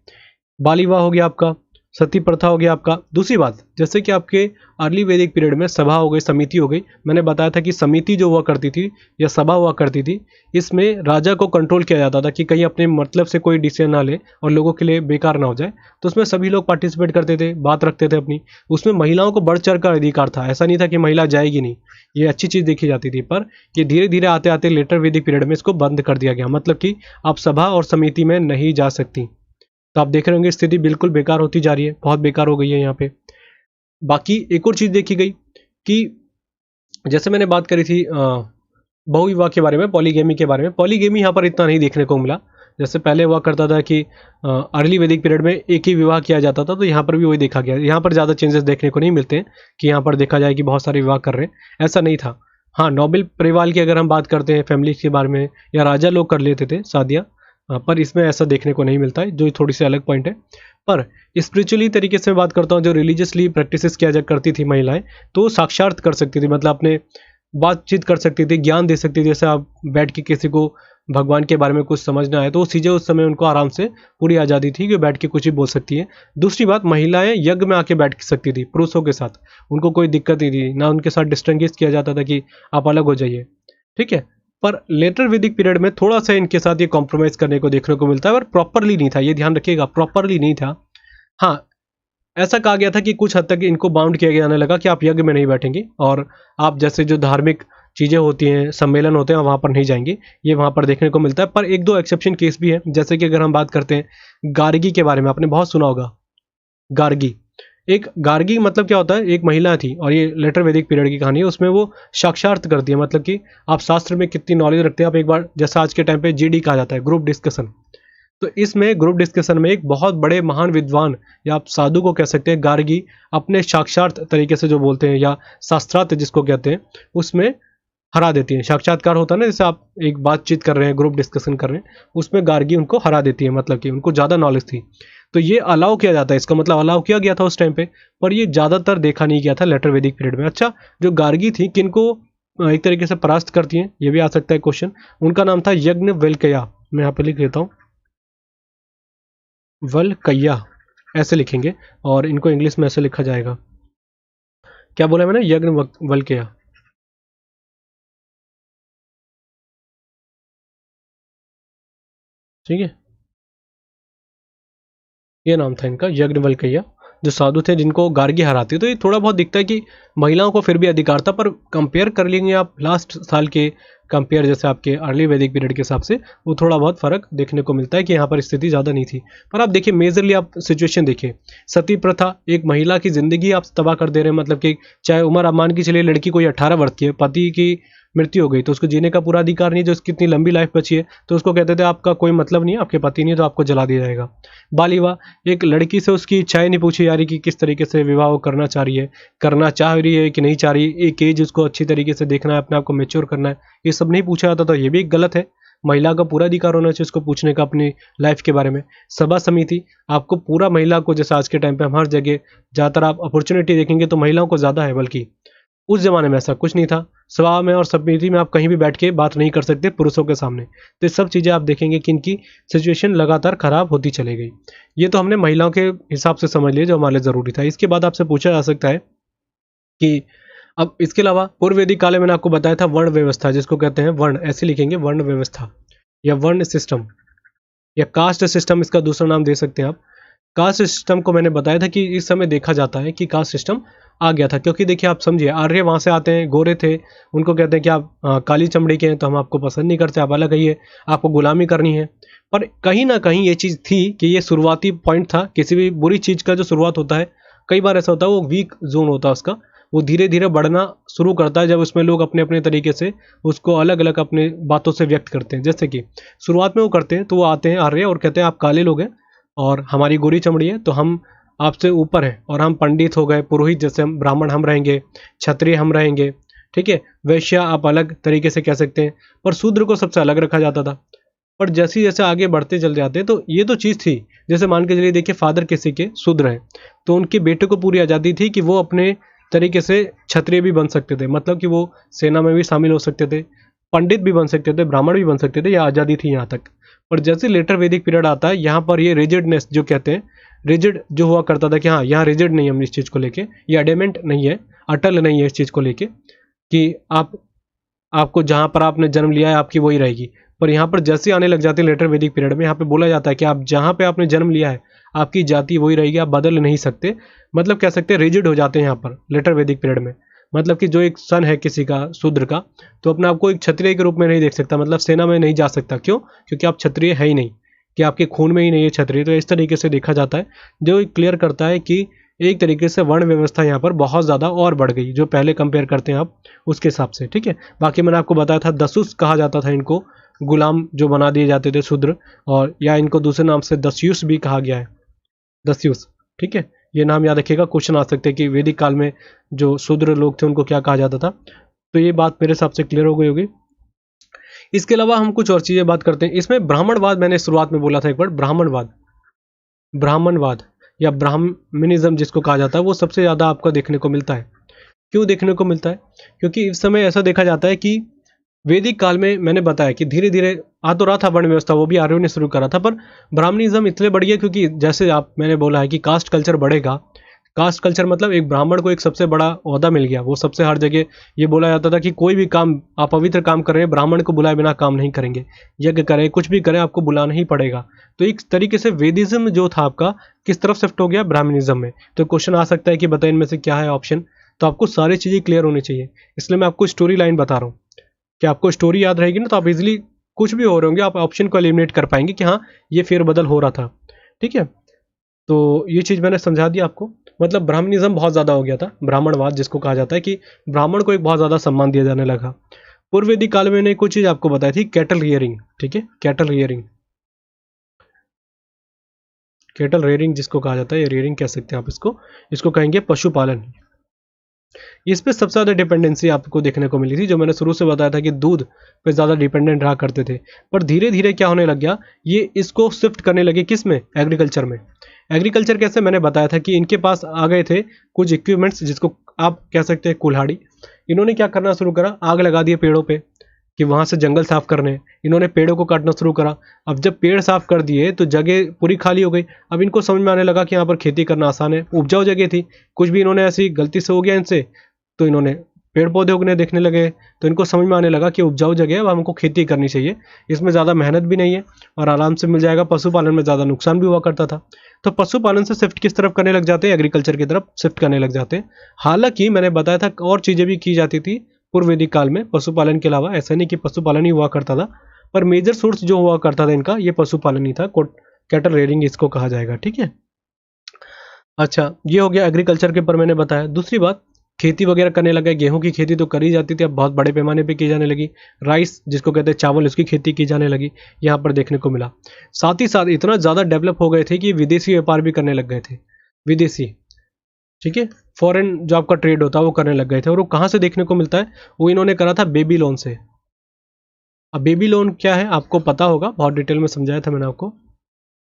बाल विवाह हो गया आपका, सती प्रथा हो गया आपका। दूसरी बात, जैसे कि आपके अर्ली वैदिक पीरियड में सभा हो गई, समिति हो गई। मैंने बताया था कि समिति जो हुआ करती थी या सभा हुआ करती थी, इसमें राजा को कंट्रोल किया जाता था कि कहीं अपने मतलब से कोई डिसीजन ना ले और लोगों के लिए बेकार ना हो जाए। तो उसमें सभी लोग पार्टिसिपेट करते थे, बात रखते थे अपनी। उसमें महिलाओं को बढ़ चढ़ कर अधिकार था, ऐसा नहीं था कि महिला जाएगी नहीं, ये अच्छी चीज़ देखी जाती थी। पर ये धीरे धीरे आते आते लेटर वैदिक पीरियड में इसको बंद कर दिया गया, मतलब कि आप सभा और समिति में नहीं जा सकती। तो आप देख रहे होंगे स्थिति बिल्कुल बेकार होती जा रही है, बहुत बेकार हो गई है यहाँ पे। बाकी एक और चीज़ देखी गई कि जैसे मैंने बात करी थी बहुविवाह के बारे में, पॉलीगेमी के बारे में। पॉलीगेमी यहाँ पर इतना नहीं देखने को मिला। जैसे पहले हुआ करता था कि अर्ली वैदिक पीरियड में एक ही विवाह किया जाता था, तो यहाँ पर भी वही देखा गया। यहाँ पर ज़्यादा चेंजेस देखने को नहीं मिलते हैं कि यहाँ पर देखा जाए कि बहुत सारे विवाह कर रहे हैं, ऐसा नहीं था। हाँ, नोबेल परिवार की अगर हम बात करते हैं, फैमिली के बारे में, या राजा लोग कर लेते थे शादियाँ, पर इसमें ऐसा देखने को नहीं मिलता है, जो थोड़ी सी अलग पॉइंट है। पर स्पिरिचुअली तरीके से मैं बात करता हूँ, जो रिलीजियसली प्रैक्टिसेस किया जा करती थी महिलाएं, तो साक्षात कर सकती थी, मतलब अपने बातचीत कर सकती थी, ज्ञान दे सकती थी। जैसे आप बैठ के किसी को भगवान के बारे में कुछ समझना है, तो वो चीज़ें उस समय उनको आराम से पूरी आज़ादी थी कि बैठ के कुछ भी बोल सकती है। दूसरी बात, महिलाएं यज्ञ में आके बैठ सकती थी पुरुषों के साथ, उनको कोई दिक्कत नहीं थी, ना उनके साथ डिस्टिंग्विश किया जाता था कि आप अलग हो जाइए, ठीक है। पर लेटर वैदिक पीरियड में थोड़ा सा इनके साथ ये कॉम्प्रोमाइज़ करने को देखने को मिलता है, पर प्रॉपरली नहीं था, ये ध्यान रखिएगा, प्रॉपरली नहीं था। हाँ, ऐसा कहा गया था कि कुछ हद तक इनको बाउंड किया जाने लगा कि आप यज्ञ में नहीं बैठेंगे, और आप जैसे जो धार्मिक चीज़ें होती हैं, सम्मेलन होते हैं, वहाँ पर नहीं जाएंगे, ये वहाँ पर देखने को मिलता है। पर एक दो एक्सेप्शन केस भी है, जैसे कि अगर हम बात करते हैं गार्गी के बारे में, आपने बहुत सुना होगा गार्गी। एक गार्गी मतलब क्या होता है, एक महिला थी, और ये लेटर वैदिक पीरियड की कहानी है। उसमें वो साक्षात करती है, मतलब कि आप शास्त्र में कितनी नॉलेज रखते हैं। आप एक बार, जैसा आज के टाइम पे जीडी कहा जाता है, ग्रुप डिस्कशन, तो इसमें ग्रुप डिस्कशन में एक बहुत बड़े महान विद्वान, या आप साधु को कह सकते हैं, गार्गी, अपने साक्षात तरीके से जो बोलते हैं, या शास्त्रार्थ जिसको कहते हैं, उसमें हरा देती है। साक्षात्कार होता है ना, जैसे आप एक बातचीत कर रहे हैं, ग्रुप डिस्कशन कर रहे हैं, उसमें गार्गी उनको हरा देती है, मतलब कि उनको ज़्यादा नॉलेज थी। तो ये अलाउ किया जाता है, इसका मतलब अलाउ किया गया था उस टाइम पे, पर ये ज़्यादातर देखा नहीं गया था लेटर वैदिक पीरियड में। अच्छा, जो गार्गी थी, किनको एक तरीके से परास्त करती हैं, ये भी आ सकता है क्वेश्चन। उनका नाम था यज्ञवल्क्य। मैं यहाँ पे लिख देता हूँ, वल्क्य ऐसे लिखेंगे, और इनको इंग्लिश में ऐसे लिखा जाएगा। क्या बोला मैंने? यज्ञवल्क्य। ठीक है, ये नाम था इनका, यज्ञवल्क्य, जो साधु थे जिनको गार्गी हराती। तो ये थोड़ा बहुत दिखता है कि महिलाओं को फिर भी अधिकार था, पर कंपेयर कर लेंगे आप लास्ट साल के कंपेयर जैसे आपके अर्ली वैदिक पीरियड के हिसाब से, वो थोड़ा बहुत फर्क देखने को मिलता है कि यहाँ पर स्थिति ज़्यादा नहीं थी। पर आप देखिए मेजरली आप सिचुएशन देखिए, सती प्रथा, एक महिला की जिंदगी आप तबाह कर दे रहे हैं। मतलब कि चाहे उम्र आप मान के चलिए लड़की कोई 18 वर्ष की है, पति की मृत्यु हो गई तो उसको जीने का पूरा अधिकार नहीं है, जो उसकी इतनी लंबी लाइफ बची है, तो उसको कहते थे आपका कोई मतलब नहीं है, आपके पति नहीं है तो आपको जला दिया जाएगा। बाल विवाह, एक लड़की से उसकी इच्छाएं नहीं पूछी जा रही कि किस तरीके से विवाह वो करना चाह रही है, करना चाह रही है कि नहीं चाह रही, एक एज उसको अच्छी तरीके से देखना है, अपने आप को मेच्योर करना है, ये सब नहीं पूछा जाता। तो ये भी एक गलत है। महिला का पूरा अधिकार होना चाहिए उसको पूछने का अपनी लाइफ के बारे में। सभा समिति, आपको पूरा महिला को, जैसे आज के टाइम पे हम हर जगह ज़्यादातर आप अपॉर्चुनिटी देखेंगे तो महिलाओं को ज़्यादा है, बल्कि उस जमाने में ऐसा कुछ नहीं था। सभा में और समिति में आप कहीं भी बैठ के बात नहीं कर सकते पुरुषों के सामने। तो ये सब चीज़ें आप देखेंगे कि इनकी सिचुएशन लगातार खराब होती चली गई। ये तो हमने महिलाओं के हिसाब से समझ लिया जो हमारे लिए ज़रूरी था। इसके बाद आपसे पूछा जा सकता है कि अब इसके अलावा पूर्व वैदिक काल में मैंने आपको बताया था वर्ण व्यवस्था, जिसको कहते हैं वर्ण, ऐसे लिखेंगे वर्ण व्यवस्था या वर्ण सिस्टम या कास्ट सिस्टम, इसका दूसरा नाम दे सकते हैं आप। कास्ट सिस्टम को मैंने बताया था कि इस समय देखा जाता है कि कास्ट सिस्टम आ गया था, क्योंकि देखिए आप समझिए आर्य वहाँ से आते हैं, गोरे थे, उनको कहते हैं कि आप काली चमड़ी के हैं तो हम आपको पसंद नहीं करते, आप अलग आइए, आपको गुलामी करनी है। पर कहीं ना कहीं ये चीज़ थी कि ये शुरुआती पॉइंट था। किसी भी बुरी चीज़ का जो शुरुआत होता है, कई बार ऐसा होता है वो वीक जोन होता है उसका, वो धीरे धीरे बढ़ना शुरू करता है जब उसमें लोग अपने अपने तरीके से उसको अलग अलग अपने बातों से व्यक्त करते हैं। जैसे कि शुरुआत में वो करते हैं तो वो आते हैं आर्य और कहते हैं आप काले लोग हैं और हमारी गोरी चमड़ी है तो हम आपसे ऊपर हैं, और हम पंडित हो गए, पुरोहित जैसे हम, ब्राह्मण हम रहेंगे, क्षत्रिय हम रहेंगे, ठीक है, वैश्य आप अलग तरीके से कह सकते हैं, पर शूद्र को सबसे अलग रखा जाता था। पर जैसे जैसे आगे बढ़ते चल जाते तो ये तो चीज़ थी। जैसे मान के चलिए देखिए फादर किसी के शूद्र हैं तो उनके बेटे को पूरी आज़ादी थी कि वो अपने तरीके से क्षत्रिय भी बन सकते थे, मतलब कि वो सेना में भी शामिल हो सकते थे, पंडित भी बन सकते थे, ब्राह्मण भी बन सकते थे, यह आज़ादी थी यहाँ तक। पर जैसे लेटर वैदिक पीरियड आता है यहाँ पर ये रिजिडनेस जो कहते हैं, रिजिड जो हुआ करता था कि हाँ यहाँ रिजिड नहीं हम इस चीज़ को लेके, ये एडेमेंट नहीं है, अटल नहीं है इस चीज़ को लेके कि आपको जहाँ पर आपने जन्म लिया है आपकी वही रहेगी। पर यहाँ पर जैसे आने लग जाते हैं लेटर वैदिक पीरियड में, यहाँ पे बोला जाता है कि आप जहाँ पे आपने जन्म लिया है आपकी जाति वही रहेगी, आप बदल नहीं सकते। मतलब कह सकते हैं रिजिड हो जाते हैं यहाँ पर लेटर वैदिक पीरियड में। मतलब कि जो एक सन है किसी का शूद्र का, तो अपने आप को एक क्षत्रिय के रूप में नहीं देख सकता, मतलब सेना में नहीं जा सकता। क्यों? क्योंकि आप क्षत्रिय है ही नहीं, कि आपके खून में ही नहीं है क्षत्रिय। तो इस तरीके से देखा जाता है, जो क्लियर करता है कि एक तरीके से वर्ण व्यवस्था यहाँ पर बहुत ज़्यादा और बढ़ गई जो पहले कंपेयर करते हैं आप उसके हिसाब से। ठीक है, बाकी मैंने आपको बताया था दसुस कहा जाता था इनको, गुलाम जो बना दिए जाते थे शूद्र, और या इनको दूसरे नाम से दस्युस भी कहा गया है, दस्युस। ठीक है, ये नाम याद रखिएगा, क्वेश्चन आ सकते हैं कि वैदिक काल में जो शूद्र लोग थे उनको क्या कहा जाता था। तो ये बात मेरे हिसाब से क्लियर हो गई होगी। इसके अलावा हम कुछ और चीज़ें बात करते हैं। इसमें ब्राह्मणवाद, मैंने शुरुआत में बोला था एक बार, ब्राह्मणवाद, ब्राह्मणवाद या ब्राह्मणिज्म जिसको कहा जाता है, वो सबसे ज़्यादा आपको देखने को मिलता है। क्यों देखने को मिलता है? क्योंकि इस समय ऐसा देखा जाता है कि वैदिक काल में मैंने बताया कि धीरे धीरे आ तो रहा था वर्ण व्यवस्था, वो भी आर्यों ने शुरू करा था, पर ब्राह्मणिज्म इसलिए बढ़ गया क्योंकि जैसे आप मैंने बोला है कि कास्ट कल्चर बढ़ेगा। कास्ट कल्चर मतलब एक ब्राह्मण को एक सबसे बड़ा ओहदा मिल गया, वो सबसे हर जगह ये बोला जाता था कि कोई भी काम आप पवित्र काम कर रहे हैं, ब्राह्मण को बुलाए बिना काम नहीं करेंगे, यज्ञ करें कुछ भी करें आपको बुलाना ही पड़ेगा। तो एक तरीके से वेदिज्म जो था आपका किस तरफ शिफ्ट हो गया? ब्राह्मणिज्म में। तो क्वेश्चन आ सकता है कि बताएं इनमें से क्या है ऑप्शन। तो आपको सारी चीज़ें क्लियर होनी चाहिए, इसलिए मैं आपको स्टोरी लाइन बता रहा हूँ कि आपको स्टोरी याद रहेगी ना, तो आप इजिली कुछ भी हो रहे होंगे आप ऑप्शन को एलिमिनेट कर पाएंगे कि हाँ ये फेरबदल हो रहा था। ठीक है, तो ये चीज़ मैंने समझा दी आपको। मतलब ब्राह्मणिज्म बहुत ज़्यादा हो गया था, ब्राह्मणवाद जिसको कहा जाता है कि ब्राह्मण को एक बहुत ज़्यादा सम्मान दिया जाने लगा। पूर्व वैदिक काल में मैंने कुछ चीज़ आपको बताई थी, कैटल रियरिंग। ठीक है, कैटल रियरिंग, कैटल रेयरिंग जिसको कहा जाता है, ये रेयरिंग कह सकते हैं आप इसको कहेंगे पशुपालन। इस पे सबसे ज़्यादा डिपेंडेंसी आपको देखने को मिली थी, जो मैंने शुरू से बताया था कि दूध पे ज़्यादा डिपेंडेंट रहा करते थे। पर धीरे धीरे क्या होने लग गया, ये इसको शिफ्ट करने लगे किस में? एग्रीकल्चर में। एग्रीकल्चर कैसे? मैंने बताया था कि इनके पास आ गए थे कुछ इक्विपमेंट्स जिसको आप कह सकते हैं कुल्हाड़ी, इन्होंने क्या करना शुरू करा, आग लगा दिए पेड़ों पे कि वहां से जंगल साफ करने, इन्होंने पेड़ों को काटना शुरू करा। अब जब पेड़ साफ कर दिए तो जगह पूरी खाली हो गई। अब इनको समझ में आने लगा कि यहाँ पर खेती करना आसान है, उपजाऊ जगह थी, कुछ भी इन्होंने ऐसी गलती से हो गया इनसे, तो इन्होंने पेड़ पौधे उगने देखने लगे। तो इनको समझ में आने लगा कि उपजाऊ जगह है, अब हमको खेती करनी चाहिए, इसमें ज़्यादा मेहनत भी नहीं है और आराम से मिल जाएगा। पशुपालन में ज़्यादा नुकसान भी हुआ करता था, तो पशुपालन से शिफ्ट किस तरफ करने लग जाते हैं, एग्रीकल्चर की तरफ शिफ्ट करने लग जाते हैं। हालांकि मैंने बताया था और चीज़ें भी की जाती थी पूर्व वैदिक काल में पशुपालन के अलावा, ऐसा नहीं कि पशुपालन ही हुआ करता था, पर मेजर सोर्स जो हुआ करता था इनका ये पशुपालन ही था, कैटल रेयरिंग इसको कहा जाएगा। ठीक है, अच्छा ये हो गया एग्रीकल्चर के ऊपर मैंने बताया। दूसरी बात, खेती वगैरह करने लगे, गेहूं की खेती तो करी जाती थी, अब बहुत बड़े पैमाने पे की जाने लगी। राइस जिसको कहते हैं चावल, उसकी खेती की जाने लगी, यहाँ पर देखने को मिला। साथ ही साथ इतना ज़्यादा डेवलप हो गए थे कि विदेशी व्यापार भी करने लग गए थे, विदेशी, ठीक है, फॉरेन जो आपका ट्रेड होता है वो करने लग गए थे। और वो कहाँ से देखने को मिलता है, वो इन्होंने करा था बेबी लोन से। अब बेबी लोन क्या है आपको पता होगा, बहुत डिटेल में समझाया था मैंने आपको।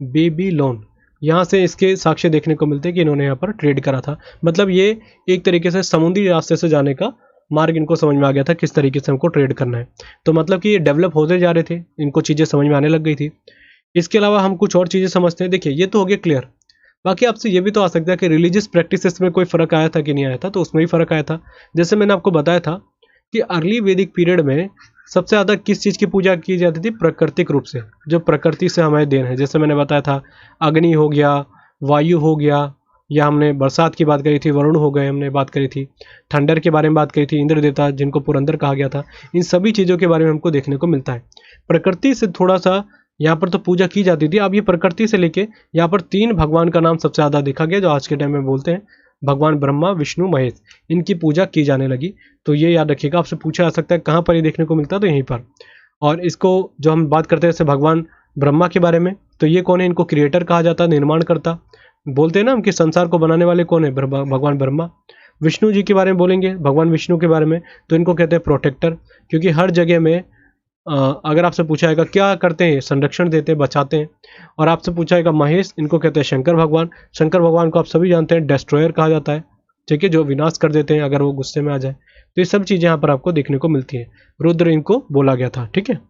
बेबी लोन, यहाँ से इसके साक्ष्य देखने को मिलते हैं कि इन्होंने यहाँ पर ट्रेड करा था। मतलब ये एक तरीके से समुद्री रास्ते से जाने का मार्ग इनको समझ में आ गया था, किस तरीके से हमको ट्रेड करना है। तो मतलब कि ये डेवलप होते जा रहे थे, इनको चीज़ें समझ में आने लग गई थी। इसके अलावा हम कुछ और चीज़ें समझते हैं। देखिए ये तो हो गया क्लियर। बाकी आपसे ये भी तो आ सकता है कि रिलीजियस प्रैक्टिसेस में कोई फ़र्क आया था कि नहीं आया था, तो उसमें भी फ़र्क आया था। जैसे मैंने आपको बताया था कि अर्ली वैदिक पीरियड में सबसे ज़्यादा किस चीज़ की पूजा की जाती थी, प्राकृतिक रूप से, जो प्रकृति से हमारे देन है। जैसे मैंने बताया था अग्नि हो गया, वायु हो गया, या हमने बरसात की बात करी थी, वरुण हो गए हमने बात करी थी, थंडर के बारे में बात करी थी, इंद्र देवता जिनको पुरंदर कहा गया था। इन सभी चीज़ों के बारे में हमको देखने को मिलता है। प्रकृति से थोड़ा सा यहाँ पर तो पूजा की जाती थी। अब ये प्रकृति से लेके यहाँ पर 3 भगवान का नाम सबसे ज़्यादा देखा गया, जो आज के टाइम में बोलते हैं भगवान ब्रह्मा विष्णु महेश, इनकी पूजा की जाने लगी। तो ये याद रखिएगा, आपसे पूछा जा सकता है कहाँ पर ये देखने को मिलता है, तो यहीं पर। और इसको जो हम बात करते हैं जैसे भगवान ब्रह्मा के बारे में, तो ये कौन है, इनको क्रिएटर कहा जाता है, निर्माण करता बोलते हैं ना हम कि संसार को बनाने वाले कौन है, भगवान ब्रह्मा। विष्णु जी के बारे में बोलेंगे, भगवान विष्णु के बारे में, तो इनको कहते हैं प्रोटेक्टर, क्योंकि हर जगह में अगर आपसे पूछा जाएगा क्या करते हैं, संरक्षण देते हैं, बचाते हैं। और आपसे पूछा जाएगा महेश, इनको कहते हैं शंकर भगवान। शंकर भगवान को आप सभी जानते हैं डिस्ट्रॉयर कहा जाता है, ठीक है, जो विनाश कर देते हैं अगर वो गुस्से में आ जाए। तो ये सब चीज़ें यहाँ पर आपको देखने को मिलती हैं। रुद्र इनको बोला गया था, ठीक है।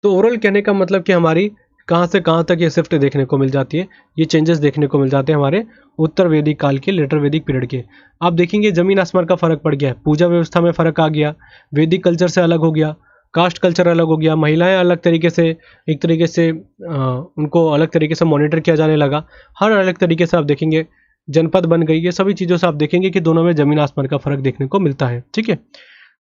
तो ओवरऑल कहने का मतलब कि हमारी कहाँ से कहाँ तक ये शिफ्ट देखने को मिल जाती है, ये चेंजेस देखने को मिल जाते हैं हमारे उत्तर वैदिक काल के, लेटर वैदिक पीरियड के। आप देखेंगे जमीन आसमान का फर्क पड़ गया है, पूजा व्यवस्था में फ़र्क आ गया, वैदिक कल्चर से अलग हो गया, कास्ट कल्चर अलग हो गया, महिलाएं अलग तरीके से, एक तरीके से उनको अलग तरीके से मॉनिटर किया जाने लगा। हर अलग तरीके से आप देखेंगे जनपद बन गई। ये सभी चीज़ों से आप देखेंगे कि दोनों में ज़मीन आसमान का फ़र्क देखने को मिलता है, ठीक है।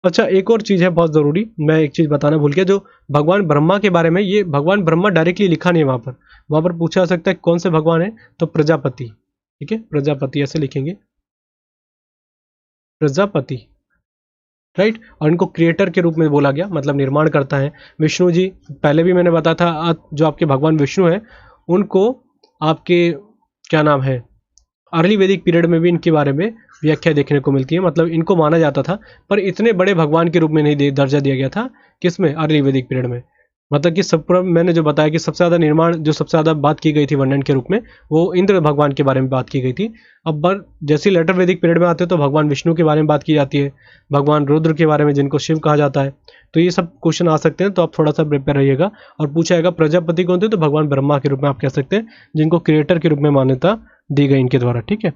अच्छा एक और चीज़ है बहुत ज़रूरी, मैं एक चीज़ बताना भूल गया, जो भगवान ब्रह्मा के बारे में, ये भगवान ब्रह्मा डायरेक्टली लिखा नहीं है वहाँ पर पूछा जा सकता है कौन से भगवान है, तो प्रजापति, ठीक है, प्रजापति ऐसे लिखेंगे, प्रजापति, राइट। और इनको क्रिएटर के रूप में बोला गया, मतलब निर्माण करता है। विष्णु जी पहले भी मैंने बताया था, जो आपके भगवान विष्णु हैं उनको आपके क्या नाम है, अर्ली वैदिक पीरियड में भी इनके बारे में व्याख्या देखने को मिलती है। मतलब इनको माना जाता था, पर इतने बड़े भगवान के रूप में नहीं दर्जा दिया गया था, किसमें, अर्ली वैदिक पीरियड में। मतलब कि सब मैंने जो बताया कि सबसे ज़्यादा निर्माण, जो सबसे ज़्यादा बात की गई थी वर्णन के रूप में, वो इंद्र भगवान के बारे में बात की गई थी। अब जैसे लेटर वैदिक पीरियड में आते हैं तो भगवान विष्णु के बारे में बात की जाती है, भगवान रुद्र के बारे में जिनको शिव कहा जाता है। तो ये सब क्वेश्चन आ सकते हैं, तो आप थोड़ा सा प्रिपेयर रहिएगा। और पूछा जाएगा प्रजापति कौन थे, तो भगवान ब्रह्मा के रूप में आप कह सकते हैं, जिनको क्रिएटर के रूप में मान्यता दी गई इनके द्वारा, ठीक है।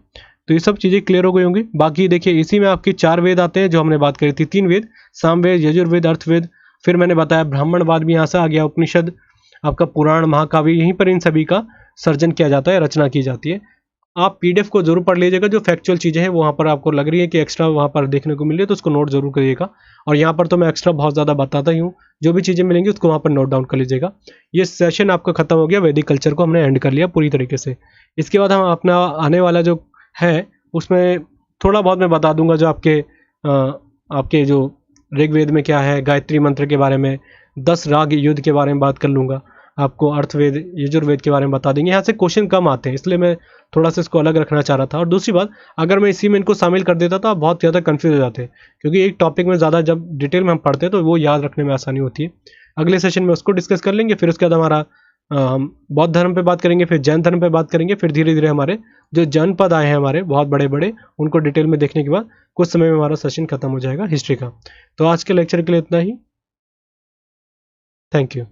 तो ये सब चीज़ें क्लियर हो गई होंगी। बाकी देखिए इसी में आपके 4 वेद आते हैं जो हमने बात करी थी, 3 वेद, सामवेद, यजुर्वेद, अर्थवेद, फिर मैंने बताया ब्राह्मणवाद भी यहाँ से आ गया, उपनिषद, आपका पुराण, महाकाव्य, यहीं पर इन सभी का सर्जन किया जाता है, रचना की जाती है। आप पीडीएफ को जरूर पढ़ लीजिएगा, जो फैक्चुअल चीज़ें हैं वहाँ पर आपको लग रही है कि एक्स्ट्रा वहाँ पर देखने को मिल रही है, तो उसको नोट जरूर करिएगा। और यहाँ पर तो मैं एक्स्ट्रा बहुत ज़्यादा बताता ही हूँ, जो भी चीज़ें मिलेंगी उसको वहाँ पर नोट डाउन कर लीजिएगा। ये सेशन आपका खत्म हो गया, वैदिक कल्चर को हमने एंड कर लिया पूरी तरीके से। इसके बाद हम अपना आने वाला जो है उसमें थोड़ा बहुत मैं बता दूंगा, जो आपके जो ऋग्वेद में क्या है, गायत्री मंत्र के बारे में, 10 राग युद्ध के बारे में बात कर लूँगा, आपको अर्थवेद, यजुर्वेद के बारे में बता देंगे। यहाँ से क्वेश्चन कम आते हैं, इसलिए मैं थोड़ा सा इसको अलग रखना चाह रहा था। और दूसरी बात, अगर मैं इसी में इनको शामिल कर देता तो आप बहुत ज़्यादा कन्फ्यूज हो जाते हैं, क्योंकि एक टॉपिक में ज़्यादा जब डिटेल में हम पढ़ते हैं तो वो याद रखने में आसानी होती है। अगले सेशन में उसको डिस्कस कर लेंगे, फिर उसके बाद हमारा हम बौद्ध धर्म पे बात करेंगे, फिर जैन धर्म पे बात करेंगे, फिर धीरे धीरे हमारे जो जनपद आए हैं हमारे बहुत बड़े बड़े, उनको डिटेल में देखने के बाद कुछ समय में हमारा सेशन खत्म हो जाएगा हिस्ट्री का। तो आज के लेक्चर के लिए इतना ही। Thank you.